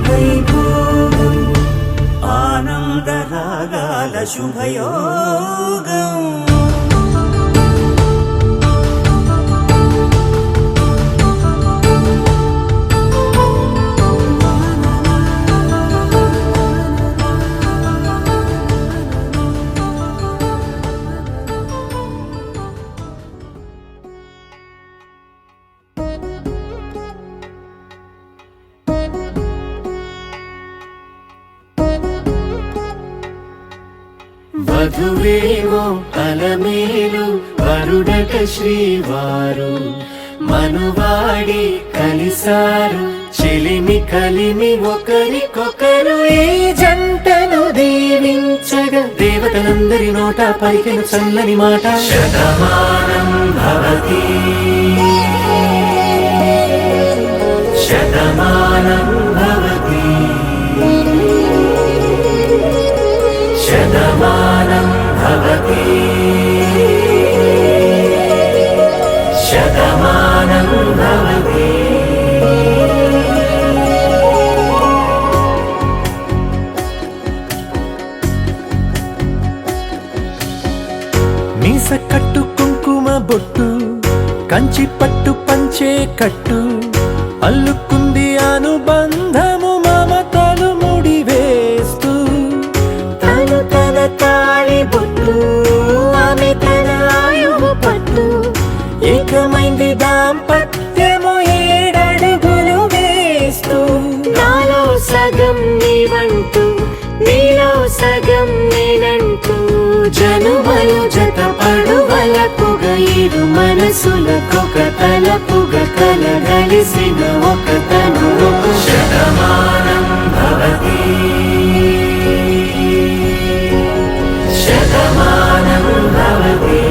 వైభోగం ఆనందరాగాల శుభయోగం వధువేమో అలమేలు వరుడట శ్రీవారు మనువాడి కలిసారు చెలిమి కలిమి ఒకరికొకరు ఈ జంటను దీవించగా దేవతలందరి నోట పలికిన చల్లని మాట శతమానం భవతి శతమానం భవతి శతమానం భవతి శతమానం భవతి మీస కట్టు కుంకుమ బొట్టు కంచి పట్టు పంచే కట్టు అల్లుకుంది అనుబంధము మమతలు ముడివేస్తూ తను తన తాళి బొట్టు ఆమె తన ఆయువు పట్టు ఏకమైంది దాంపత్యము 7 అడుగులు వేస్తూ నాలో సగం నీవంటూ నీలో సగం నేనంటూ జనుమలు జత పడువలపుగ ఇరు మనసులకొక తలపుగ కలగలిసిన ఒక తను శతమానం భవతి శతమానం భవతి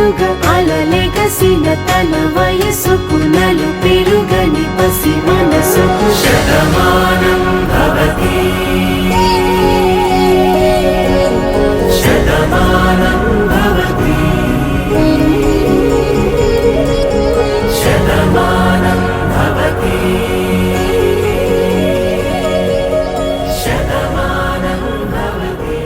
నిండుగా అలలెగసిన తన వయసుకు నలు పెరుగని పసి మనసుకు శతమానం భవతి శతమానం భవతి శతమానం భవతి శతమానం భవతి.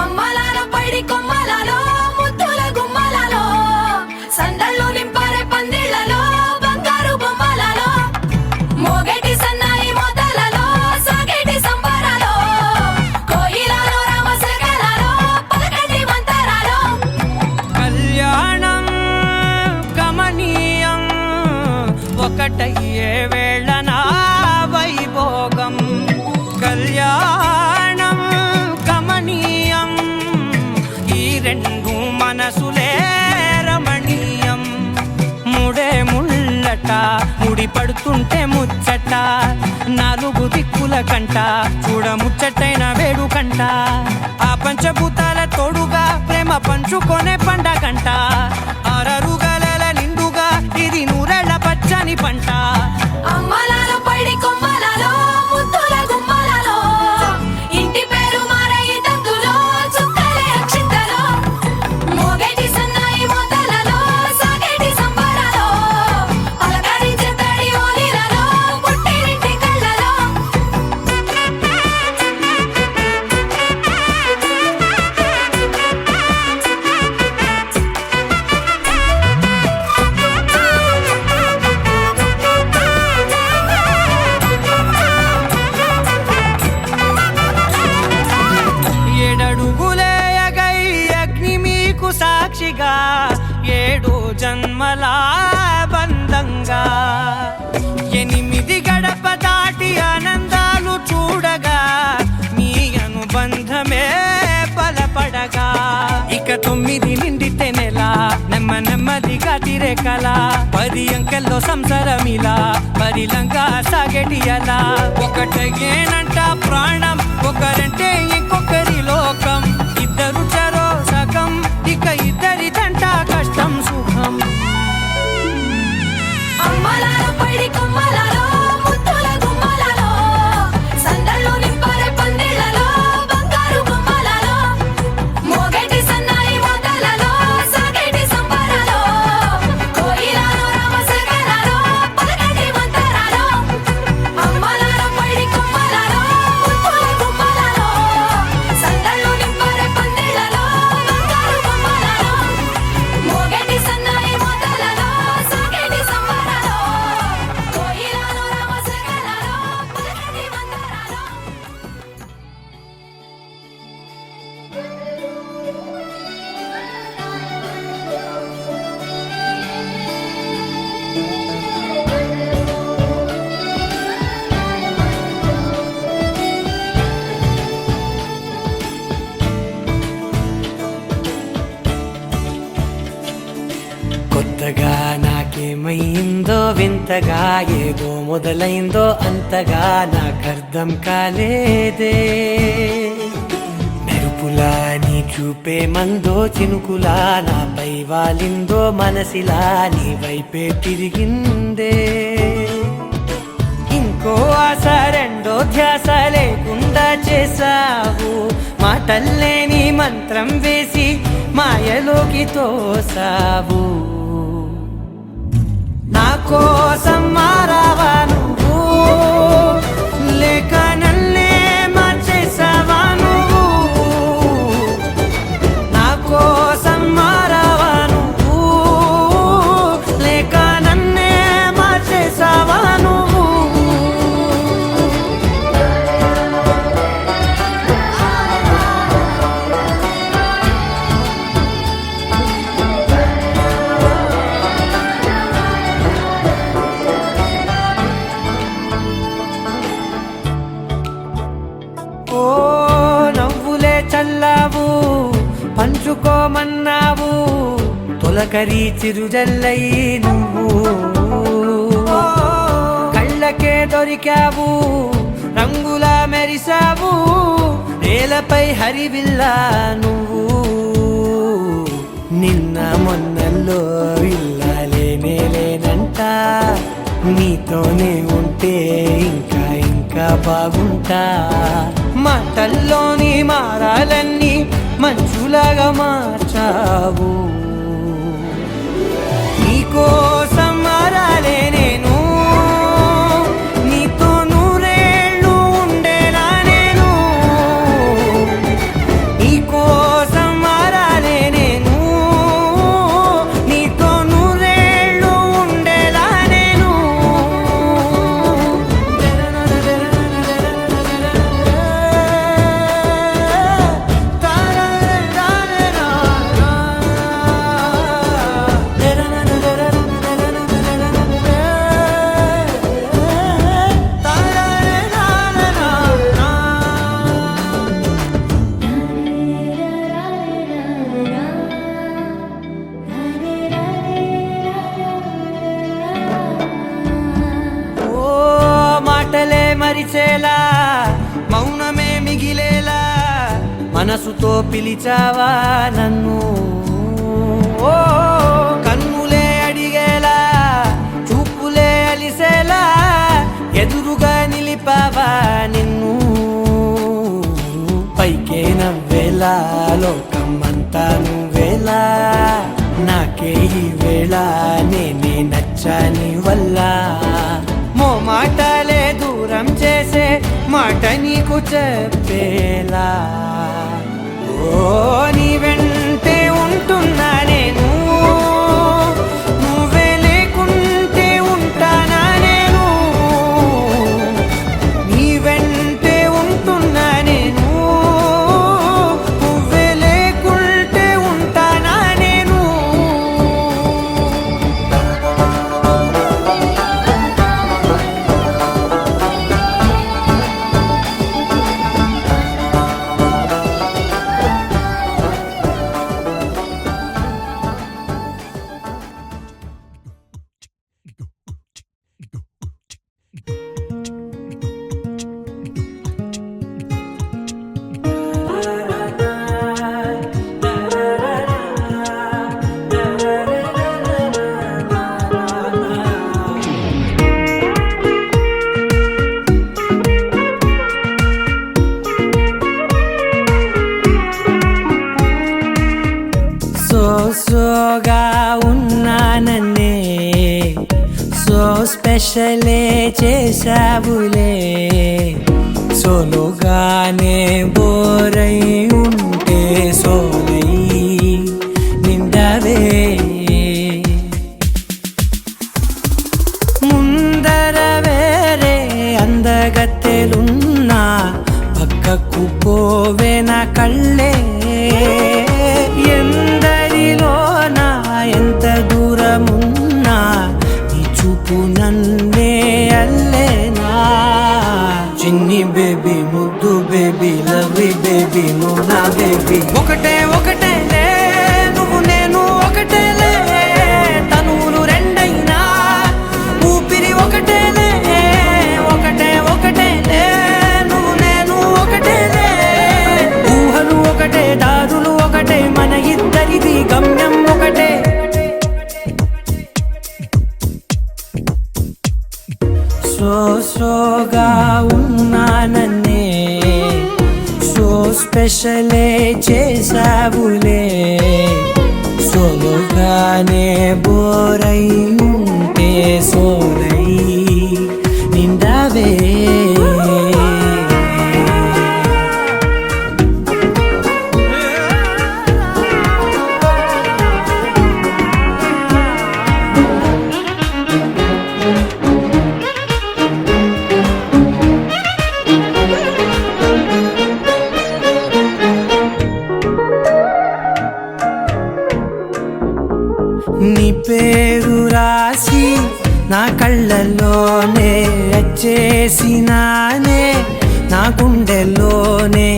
అమ్మలాలో పైడి కొమ్మలలో ముద్దుల గుమ్మలలో సందళ్ళు నింపారే పందిళ్లలో బంగారు బొమ్మలలో మోగేటి సన్నాయి మోతలలో సాగేటి సంబరాలో కోయిలలో రామసగలలో పలకటి మంతరాలో కళ్యాణం గమనీయం ఒకటయ్యే వేళన వైభోగం కళ్యాణం గమనీయం ఈ రెండు మనసులే రమణీయం ముడే ముళ్ళట ముడి పడుతుంటే ముచ్చట నాలుగు దిక్కుల కంట చూడ ముచ్చటైన వేడుకంట ఆ పంచభూతాల తోడుగా ప్రేమ పంచుకొనే పండగంట ఆరరుగల నిండుగా ఇది నూరెళ్ళ పచ్చని పంట అమ్మలాలో పైడి కొమ్మలలో ముద్దుల గుమ్మలలో ఇంటి పేరు మారయి తందులో చుక్కలే అక్షింతలో మోగేటి సన్నాయి మోతలలో సాగేటి సంబరాలో అలకరించే తడి ఓలిలలో పుట్టినింటి కళ్ళలో ఏడడుగులేయగై అగ్ని మీకు సాక్షిగా ఏడు జన్మల బంధంగా ఎనిమిది గడప దాటి ఆనందాలు చూడగా మీ అనుబంధమే బలపడగా ఇక 9 నిండితే నెల నెమ్మదిగా తిరే కల 10 అంకెల్లో సంసారమిలా పరిలంగా సాగేటి అలా ఒకటేనంట ప్రాణం ఒకరంటే ఇంకొకరి లోకం ఇద్దరు చరో సగం ఇక ఇద్దరిదంట కష్టం సుఖం అమ్మలాలో పైడి కొమ్మలలో ముద్దుల గుమ్మలలో సందళ్ళు నింపారే పందిళ్లలో బంగారు బొమ్మలలో మోగేటి సన్నాయి మోతలలో సాగేటి సంబరాలో కోయిలలో రామసగలలో పలకటి మంతరాలో అమ్మలాలో పైడి కొమ్మలలో ముద్దుల గుమ్మలలో సందళ్ళు నింపారే పందిళ్లలో బంగారు బొమ్మలలో మోగేటి సన్నాయి మోతలలో సాగేటి సంబరాలో కోయిలలో రామసగలలో పలకటి మంతరాలో కొత్తగా నాకేమైందో వింతగా ఏదో మొదలైందో అంతగా నాకర్థం కాలేదే మెరుపులా నీ చూపే మందో చినుకులా నాపై వాలిందో మనసిలా నీ వైపే తిరిగిందే ఇంకో ఆశ రెండో ధ్యాస లేకుండా చేసావు మాటల్లే నీ మంత్రం వేసి మాయలోకి తోసావు నా కోసం మారావా నువ్వు లేక నన్నే మార్చేసావా నువ్వు నా కోసం మారావా నువ్వు లేక నన్నే మార్చేసావా నువ్వు తొలకరి చిరుజల్లై నువ్వు కళ్ళకే దొరికావు రంగుల మెరిసావు నేలపై హరివిల్లా నువ్వు నిన్న మొన్నల్లో ఇల్లాలేనే లేనంట నీతోనే ఉంటే ఇంకా ఇంకా బాగుంటా మాటల్లోని మారాలన్నీ మంచులాగా మార్చావు నీకోసం మారాలే నేను నీతో నూరేళ్ళు ఉండేనా నేను నీకోసం మారాలే నేను నీతో నూరేళ్ళు ఉండేలా నేను మాటలే మరిచేలా మౌనమే మిగిలేలా మనసుతో పిలిచావా నన్ను ఓ కన్నులే అడిగేలా చూపులే అలిసేలా ఎదురుగా నిలిపావా నిన్ను పైకే నవ్వేలా లోకమంతా నువ్వేలా నాకే ఈ వేళ నేనే నచ్చని వల్ల మాటలే దూరం చేసే మాట నీకు చెప్పేలా ఓ నీ వెంటే ఉంటున్నా నేను నువ్వే లేకుంటే ఉంటానా నేను నీ వెంటే ఉంటున్నా నేను నువ్వే లేకుంటే ఉంటానా నేను సోగా ఉన్నానన్నే సో స్పెషలే చేసావులే సోలోగానే బోరై ఉంటే సోలై నిండవే ముందర వేరే అందగత్తెలున్నా పక్కకు పోవే నా కళ్ళే ఎందరిలోనా ఎంత దూరమున్నా నీ చూపు నన్నే అల్లేనా చిన్ని బేబీ ముద్దు బేబీ లవ్లీ బేబీ నువ్వు నా బేబీ ఒకటే ఒకటేలే నువ్వు నేను ఒకటేలే తనువులు రెండైనా ఊపిరి ఒకటేలే ఒకటే ఒకటేలే నువ్వు నేను ఒకటేలే ఊహలు ఒకటే దారులు ఒకటే మన ఇద్దరిది గమ్యం ఒకటే సోగా ఉన్నానన్నే సో స్పెషలే చేసావులే సోలోగానే బోరై ఉంటే సోలై నిండవే నీ పేరు రాసి నా కళ్ళల్లోనే వచ్చేసినానే నా గుండెల్లోనే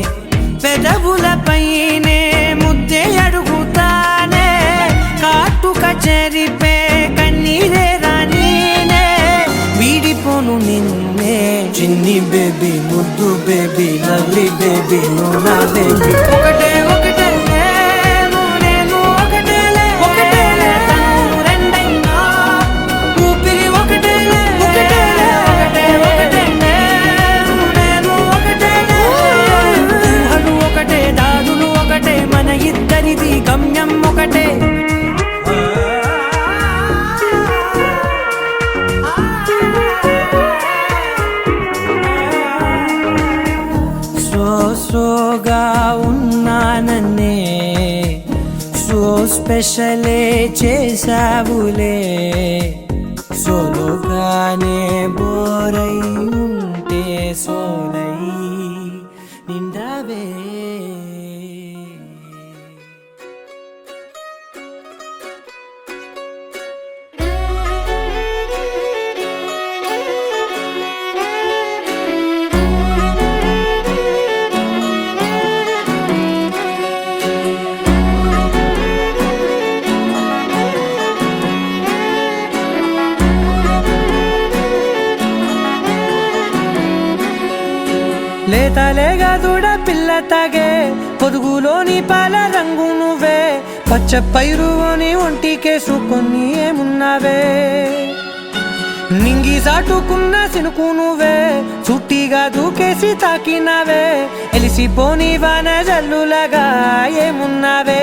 పెదవులపైనే ముద్దే అడుగుతానే కాటుక బేబీ నువ్వు నా బేబీ ఒకటే ఒకటేలే నువ్వు నేను ఒకటేలే ఒకటేలే తను రెండైనా ఊపిరి ఒకటేలే ఒకటేలే ఒకటే ఒకటేలే నువ్వు నేను ఒకటేలే ఊహలు ఒకటే దారులు ఒకటే మన ఇద్దరిది గమ్యం ఒకటే సోగా ఉన్నానన్నే సో స్పెషలే చేసావులే సోలోగానే బోరై ఉంటే సోలై నిండావే లేతలేగా దూడ పిల్ల తాగే పొదుగులోని పాల రంగు నువ్వే పచ్చ పైరుని ఒంటికేసుకొని ఏమున్నావే నింగి సాటుకున్న సినుకు నువ్వే చుట్టిగా దూకేసి తాకినావే ఎలిసిపోని వాన జల్లులాగా ఏమున్నావే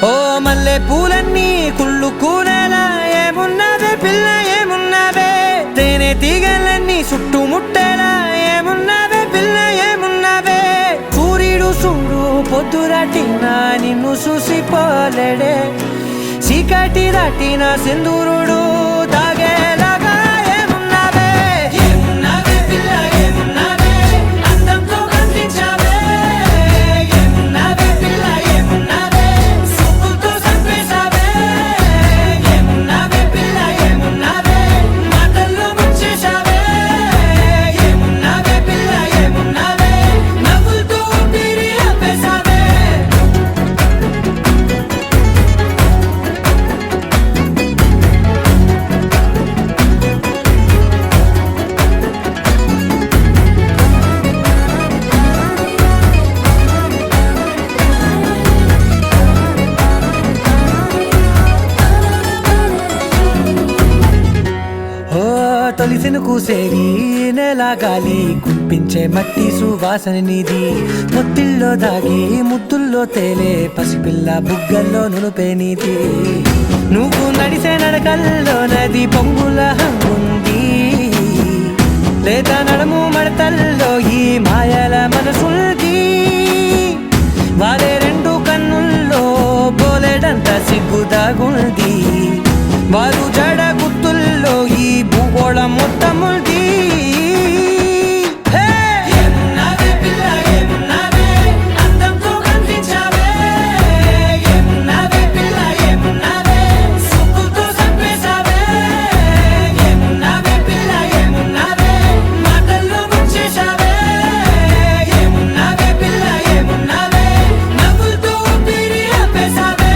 ఓ మల్లె పూలన్నీ కుళ్ళు కూనేలా ఏమున్నావే పిల్ల ఏమున్నావే తేనె తీగలన్నీ చుట్టుముట్టేలా ఏమున్నావే పిల్ల ఏమున్నావే సూర్యుడు చూడు పొద్దురాటిన నిన్ను చూసిపోలేడే చీకటి దాటిన సింధూరుడు తాగేలాగా ఏమున్నావే ఏమున్నావే పిల్ల ఏమున్నావే అందంతో కనిపించావే ఏమున్నావే పిల్ల ఏమున్నావే చూపుతో చంపేశావే ఏమున్నావే పిల్ల ఏమున్నావే మాటల్లో ముంచేశావే ఏమున్నావే పిల్ల ఏమున్నావే నవ్వులతో ఊపిరి ఆపేశావే ఓ తొలిసిన కూసేరి నెల గాలి కుప్పించే మట్టి సువాసన నీది ముత్తిల్లో దాగి ముద్దుల్లో తేలే పసిపిల్ల బుగ్గల్లో నునుపే నీది నువ్వు నడిసే నడకల్లో నది పొంగుల హంగుంది లేదా నడుము మడతల్లో ఈ మాయల మనసుల్ది వారే రెండు కన్నుల్లో బోలెడంత సిగ్గుదాగుంది వారు జడ గుర్తుల్లో ఈ భూగోళం మొత్తముంది ఏమున్నావే పిల్ల ఏమున్నావే అందంతో కనిపించావే ఏమున్నావే పిల్ల ఏమున్నావే సుక్కుతో చంపేశావే ఏమున్నావే పిల్ల ఏమున్నావే మాటల్లో ముంచేశావే ఏమున్నావే పిల్ల ఏమున్నావే నవ్వులతో ఊపిరి ఆపేశావే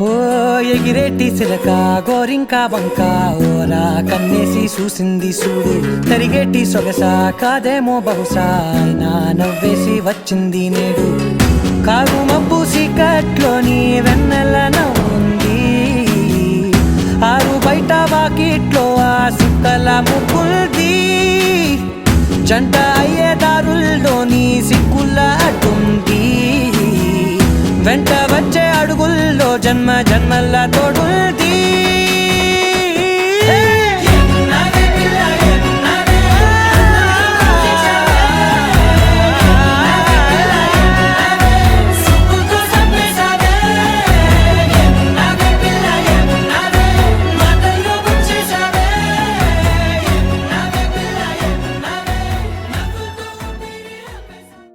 ఓ ఎగిరేటి సిలక గోరింక వంక ఓరా కన్నేసి చూసింది చూడు తరిగేటి సొగస కాదేమో బహుశా నా నవ్వేసి వచ్చింది నేడు కారు మబ్బు సీకట్లోని వెన్నెల నవ్వుంది ఆరు బయట వాకిట్లో ఆ సుక్కల ముగ్గుల్ది జంట అయ్యే దారుల్లోని సిగ్గుల అడ్డుంది వెంట వచ్చే అడుగుల్లో జన్మ జన్మల తోడుంది ఏమున్నావే పిల్ల ఏమున్నావే సుక్కుతో చంపేశావే ఏమున్నావే పిల్ల ఏమున్నావే మాటల్లో ముంచేశావే ఏమున్నావే పిల్ల ఏమున్నావే నవ్వులతో ఊపిరి ఆపేశావే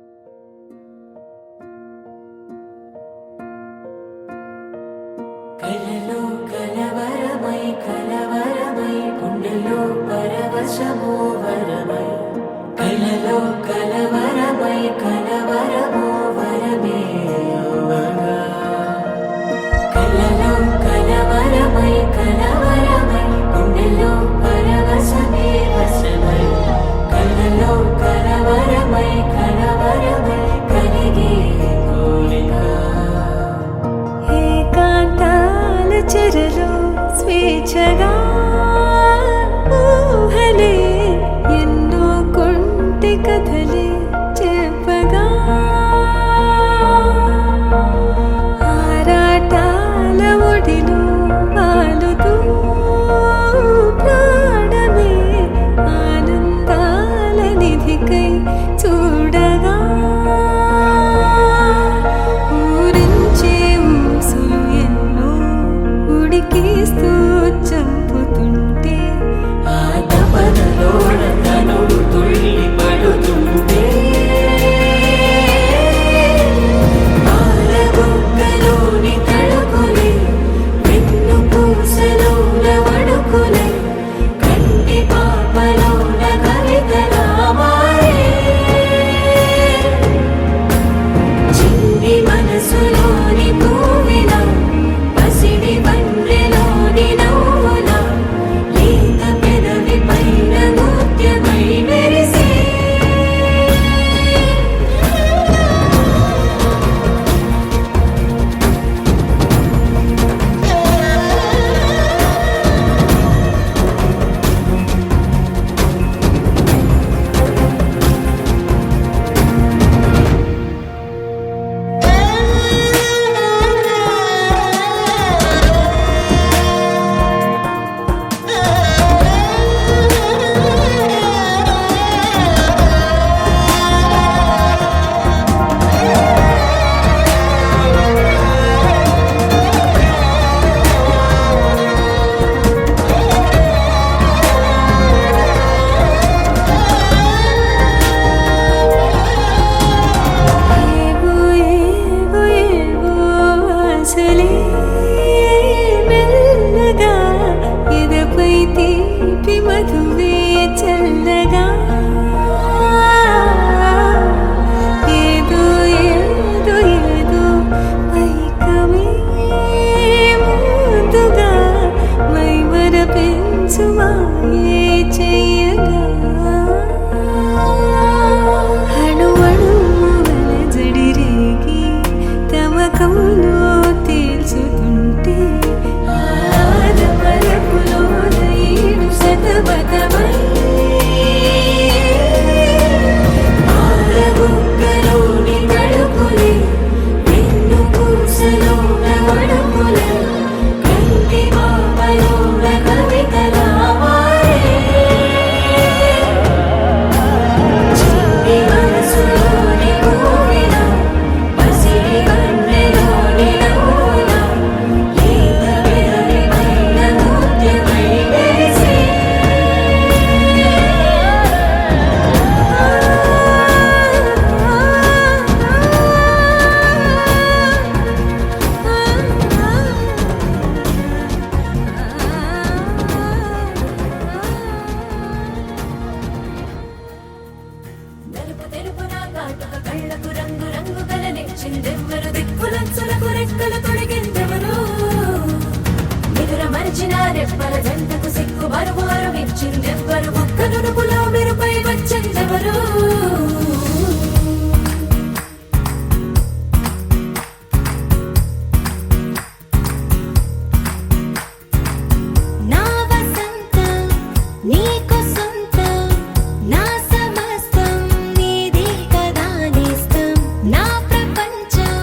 కలలో కలవరమ కలవరమై కలవరమై గుండెలో పరవశమో వరమై కలలో కలవరమై కలవరమో వరమే యువగా కలలో కలవరమై కలవరమై గుండెలో పరవశమే వశమై కలలో కలవరమై కలవరమై కలిగే కోరిక ఏకాంతాల చెరలో స్వేచ్ఛగా ఊహలే ఎన్నో కొంటి కథలే చెప్పగా ఆరాటాల ఒడిలో వాలుతూ ప్రాణమే ఆనందాల నిధికై చూడగా ఊరించే ఊసులు ఎన్నో ఉడికిస్తూ చంపుతుంటే ఆ తపనలోన తనుడు తుళ్ళి పడుతుంటే పాలబుగ్గలోని తడుకులే వెన్ను పూసలోన వడుకులే కంటి పాపలోన కవితలా మారే చిన్ని మనసులోని పూవిల పసిడి బండ్రెలోని నవ్వుల లేత పెదవి పైన ముత్యమై మెరిసే ఏవో ఏవో ఏవో ఆశలే మెల్లగా ఎదపై తీపి మధువే చల్లగా ఏదో ఏదో ఏదో పైకమే ముందుగా మైమర పెంచుమాయే చెయ్యగా అణువణువుల జడిరేగి తమకంలో తేల్చుతుంటే ఆదమరపులోన ఈడు శతబతమై పాలబుగ్గలోని తడుకులే వెన్ను పూసలోన వడుకులే కంటి పాపలోన కవితలా మారే చిన్ని మనసులోని పూవిల పసిడి బండ్రెలోని నవ్వుల లేత పెదవి పైన ముత్యమై మెరిసే నలుపు తెలుపున కాటుక కళ్ళకు రంగు రంగు కలనిచ్చిందెవ్వరు దిక్కులచ్చులకు రెక్కలు తొడిగిందెవరు నిదుర మరిచిన రెప్పల జంటకు సిగ్గు బరువారు ఇచ్చిందెవ్వరు ఒక్క నునుపులో మెరుపై వచ్చిందెవరు నా వసంతం నీకు సొంతం నా సమస్తం నీది కదా నేస్తం నా ప్రపంచం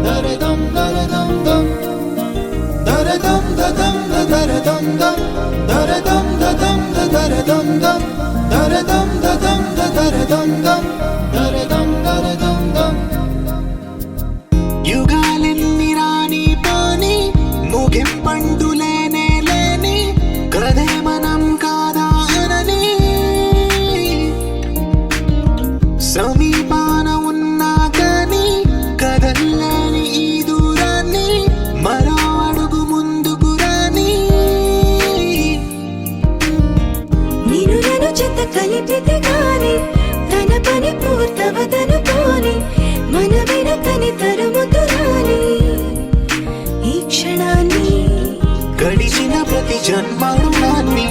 దరదం దరదం దం దరదం దదం దరదం దం దరదం దదం దరదం దం దరదం దదం దరదం దం దరదం దరదం దం యుగాలెన్ని రాని పోని ముగింపండు లేనే లేని కథే మనం కాదా అనని సమీపాన ఉన్నా కానీ కదల్లేని ఈ దూరాన్ని మరో అడుగు ముందుకు రాని నిన్ను నన్ను చెత్త కలిపితే గాని తన పని పూర్తవదనుకోని మన వెనకని తరుముతురాని ఈ క్షణాన్ని గడిచిన ప్రతి జన్మరుణాన్ని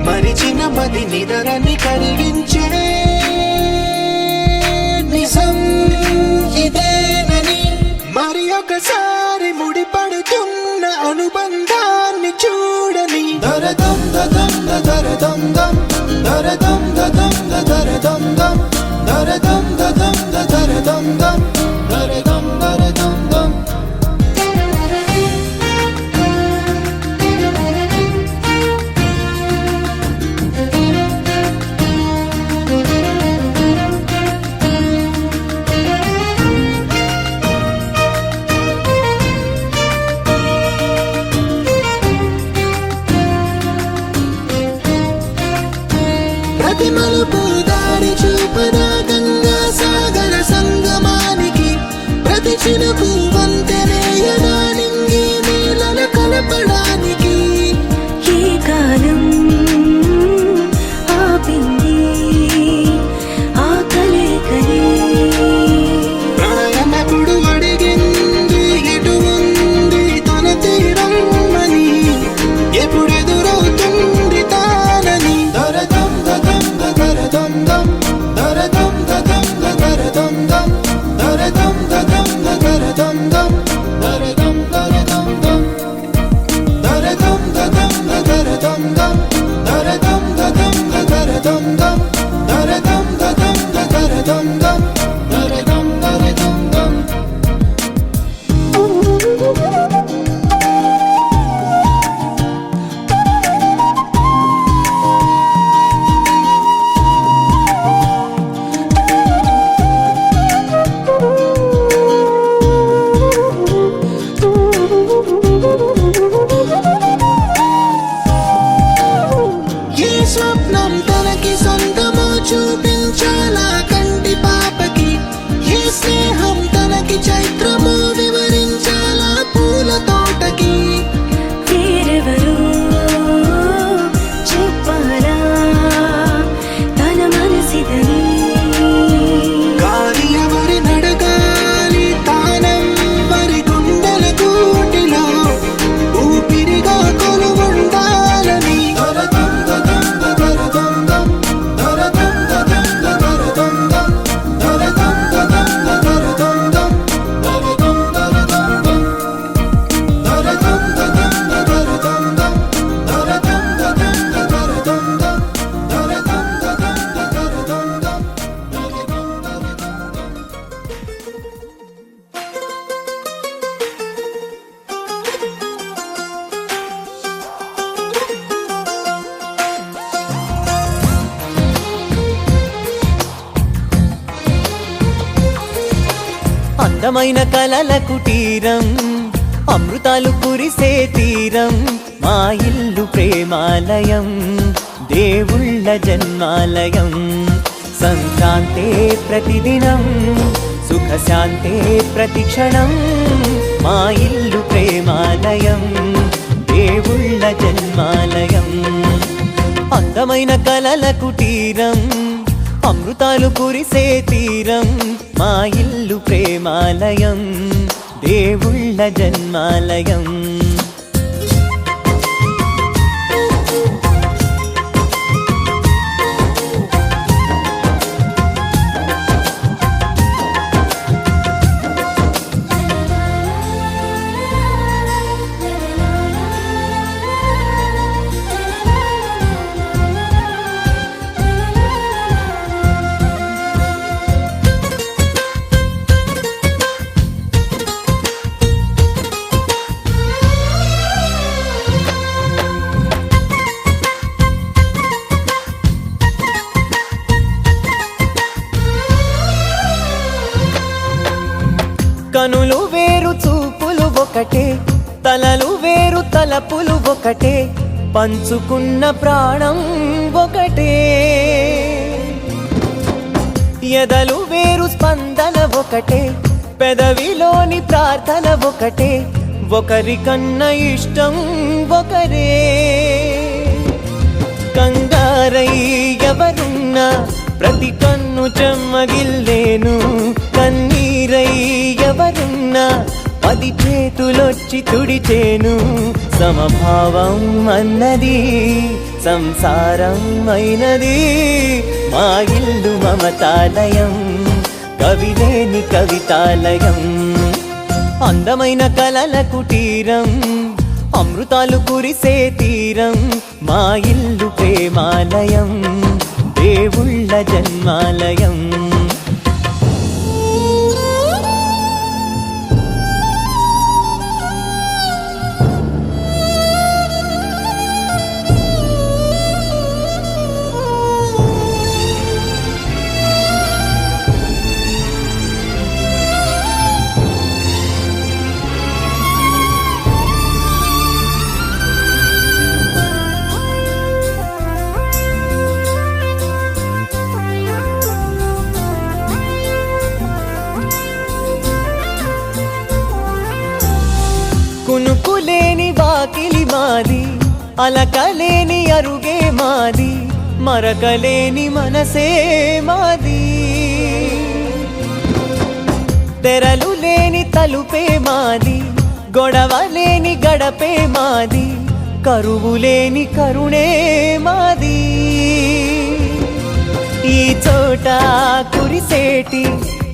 మరిచిన మది నిదరని కరిగించే నిజం ఇదేనని మరి ఒకసారి ముడిపడుతున్న అనుబంధాన్ని చూడని దరదం దదం దరదం దం దరదం దదం దరదం దం దరదం దదం దరదం దం దరదం దరదం దం ప్రతి మలుపు దారి చూపదా గంగా సాగర సంగమానికి ప్రతి చినుకు వంతెనేయనా నింగి నీళ్ళ కలపడానికి ఏ కాలం ఆపింది ఆ కలే ప్రళయనకుడు అడిగింది ఎటు ఉంది తన తీరం అని ఎప్పుడెదురవుతుంది తానని దరదం దదం దరదం దం దరదం దదం దరదం దం దరదం దదం దరదం దం దరదం దరదం దం దరదం దదం దరదం దం దరదం దదం దరదం దం దరదం దదం దరదం దం దరదం దరదం దం ఏ స్వప్నం తనకి సొంతమో చూపించాలా కంటి పాపకి ఏ స్నేహం తనకి చైత్రమో వివరించాలా పూల తోటకి వేరెవరో చెప్పాలా తన మనసిదని గాలి ఎవరి నడగాలి తానెవ్వరి గుండెల కూటిలో ఊపిరిగా కొలువుండాలని దరదం దదం దరదం దం దరదం దదం దరదం దం దరదం దదం దరదం దం దరదం దరదం దం దరదం దదం దరదం దం దరదం దదం దరదం దం దరదం దదం దరదం దం దరదం దరదం దం అందమైన కలల కుటీరం అమృతాలు కురిసే తీరం మా ఇల్లు ప్రేమాలయం దేవుళ్ళ జన్మాలయం సంక్రాంతే ప్రతిదినం సుఖశాంతే ప్రతిక్షణం మా ఇల్లు ప్రేమాలయం దేవుళ్ళ జన్మాలయం అందమైన కలల కుటీరం అమృతాలు కురిసే తీరం మా ఇల్లు ప్రేమాలయం దేవుళ్ళ జన్మాలయం కనులు వేరు చూపులు ఒకటే, తలలు వేరు తలపులు ఒకటే, పంచుకున్న ప్రాణం ఒకటే. ఎదలు వేరు స్పందన ఒకటే, పెదవిలోని ప్రార్థన ఒకటే, ఒకరికన్నా ఇష్టం ఒకరే. కంగారై ఎవరున్నా ప్రతి కన్ను చెమ్మగిల్లేను, కన్నీరై ఎవరున్నా 10 చేతులొచ్చి తుడిచేను. సమభావం అన్నది సంసారం అయినది, మా ఇల్లు మమతాలయం, కవిలేని కవితాలయం. అందమైన కలల కుటీరం, అమృతాలు కురిసే తీరం, మా ఇల్లు ప్రేమాలయం, దేవుళ్ళ జన్మాలయం. కునుకులేని వాకిలి మాది, అలకలేని అరుగే మాది, మరకలేని మనసే మాది. తెరలు లేని తలుపే మాది, గొడవ లేని గడపే మాది, కరువు లేని కరుణే మాది. ఈ చోట కురిసేటి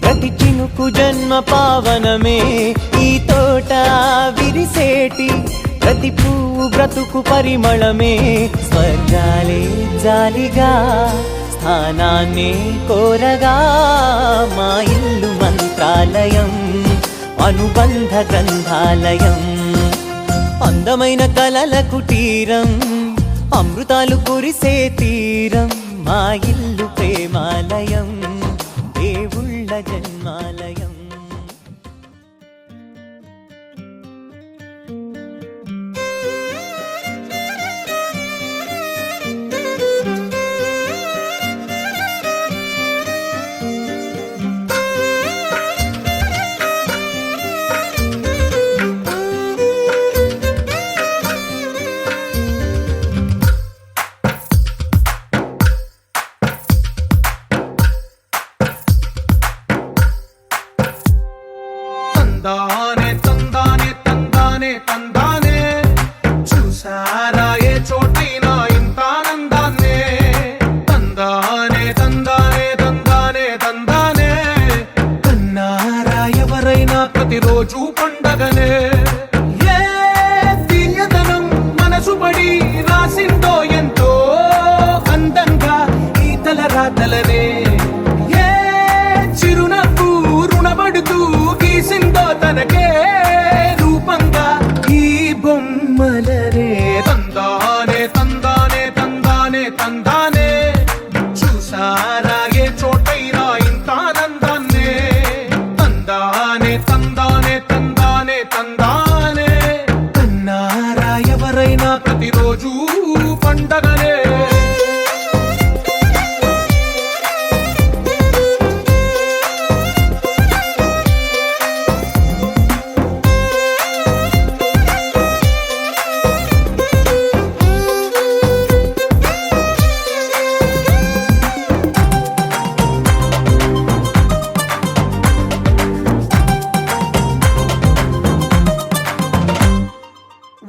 ప్రతి చినుకు జన్మ పావనమే, ఈ తోట విరిసేటి ప్రతి పువ్వు బ్రతుకు పరిమళమే. స్వర్గాలే జాలిగా స్థానాన్ని కోరగా, మా ఇల్లు మంత్రాలయం, అనుబంధ గ్రంథాలయం. అందమైన కలల కుటీరం, అమృతాలు కురిసే తీరం, మా ఇల్లు ప్రేమాలయం, దేవుళ్ళ జన్మాలయం. తందానే తందానే తందానే తందానే, చూసారా ఏ చోటైనా ఇంత ఆనందాన్నే. తందానే తందానే తందానే తందానే, కన్నారా ఎవరైనా ప్రతిరోజు పండగనే. ఏ తీయదనం మనసు పడి రాసిందో ఎంతో అందంగా ఈ తలరాతలనే. ఏ చిరునవ్వు రుణపడుతూ గీసిందో తనకే రూపంగా ఈ బొమ్మలనే. తందానే తందానే తందానే తందానే, చూసారా ఏ చోటైనా ఇంత ఆనందాన్నే. తందానే తందానే తందానే తందానే, కన్నారా ఎవరైనా ప్రతిరోజు పండగనే.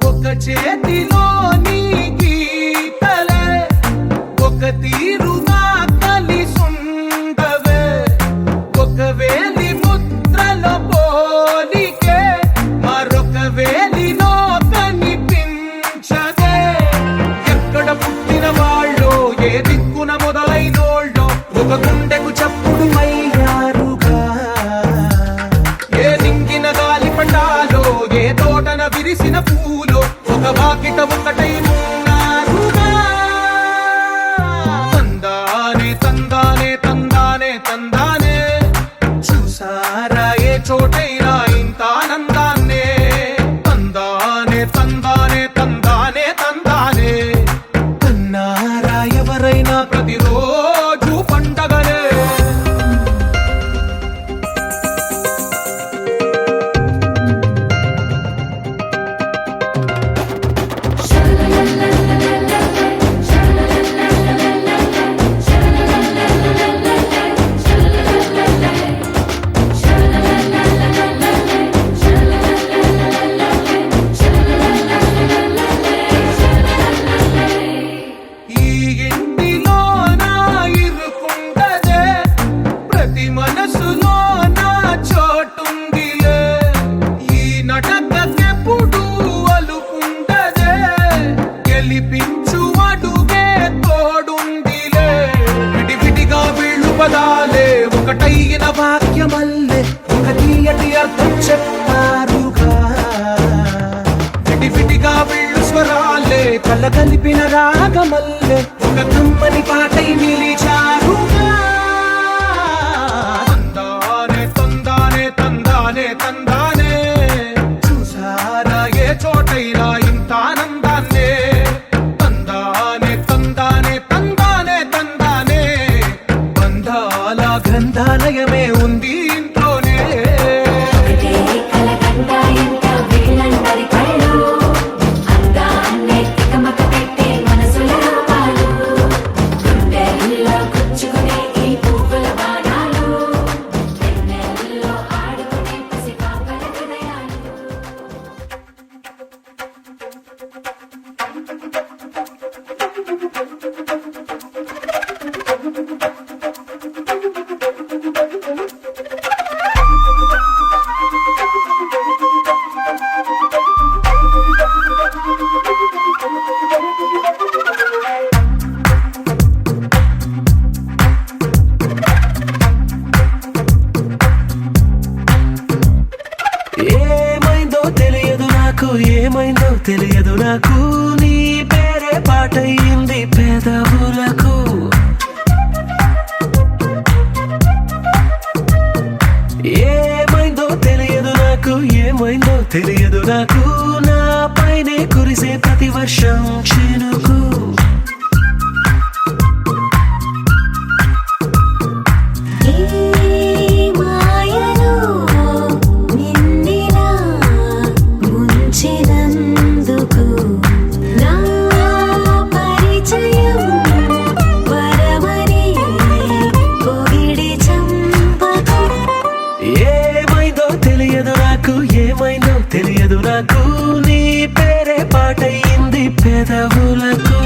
ఒక చేతిలో నీ గీతలే, ఒక తీరుగా కలిసుండవే, ఒక వేలి ముద్రల పోలికే మరొక వేలిలో కనిపించదే. ఎక్కడ పుట్టిన వాళ్ళో ఏ దిక్కున మొదలైనోళ్ళో ఒక గుండెకు చప్పుడు అయ్యారుగా. ఏ నింగిన గాలి పండాలో ఏ తోటన విరిసిన పూలో ఒక వాకిట ఒకటై ఉన్నారుగా. తందానే తందానే తందానే తందానే, చూసారా ఏ చోటైనా చెప్తారుగా ఫిటిఫిటిగా వెళ్ళు స్వరాలే కళ్ళ కలిపిన రాగమల్లే ఒక కమ్మని పాటై నిలిచారుగా తందానే తందానే తందానే తందానే చూసారా ఏ చోటైనా ఇంత ఆనందాన్నే తందానే తందానే తందానే తందానే బంధాల గ్రంథాలయమే ఉంది ఇంట్లోనే ఒకటే కలకండ ఎంత వీళ్ళందరి కళ్ళు అందాన్నే తికమక పెట్టే మనసుల రూపాలు గుండెల్లో గుచ్చుకునే ఈ పువ్వుల బాణాలు వెన్నెల్లో ఆడుకునే పసిపాపల హృదయాలు ఏమైందో తెలియదు నాకు ఏమైందో తెలియదు నాకు నీ పేరే పాటయింది పెదవులకు ఏమైందో తెలియదు నాకు ఏమైందో తెలియదు నాకు నా పైనే కురిసే ప్రతి వర్షం చినుకు ఈ మాయలో నిన్నిలా ముంచినందుకు నా పరిచయం వరమని పొగిడి చంపకు ఏమైందో తెలియదు నాకు ఏమైందో తెలియదు నాకు నీ పేరే పాటయింది పెదవులకు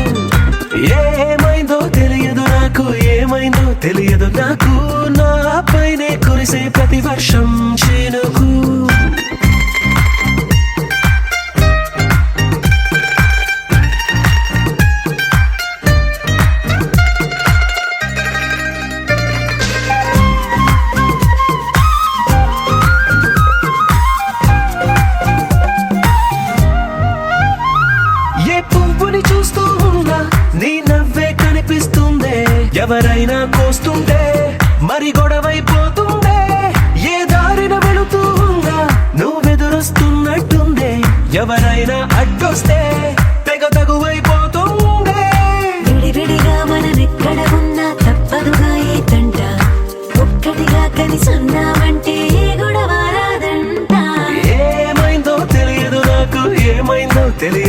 ఏమైందో తెలియదు నాకు ఏమైందో తెలియదు నాకు నా పైనే కురిసే ప్రతి వర్షం చినుకు ఏ పువ్వుని చూస్తూ ఉన్నా నీ నవ్వే కనిపిస్తుందే ఎవరైనా కోస్తుంటే మరి గొడవైపోతుందే ఏ దారిన వెళుతూ ఉన్నా నువ్వెదురొస్తున్నట్టుందే ఎవరైనా అడ్డొస్తే తెగ తగువైపోతుందే విడివిడిగా మనమెక్కడ ఉన్నా తప్పదుగా ఏ తంట ఒక్కటిగా కలిసున్నామంటే గొడవ రాదంట ఏమైందో తెలియదు నాకు ఏమైందో తెలియదు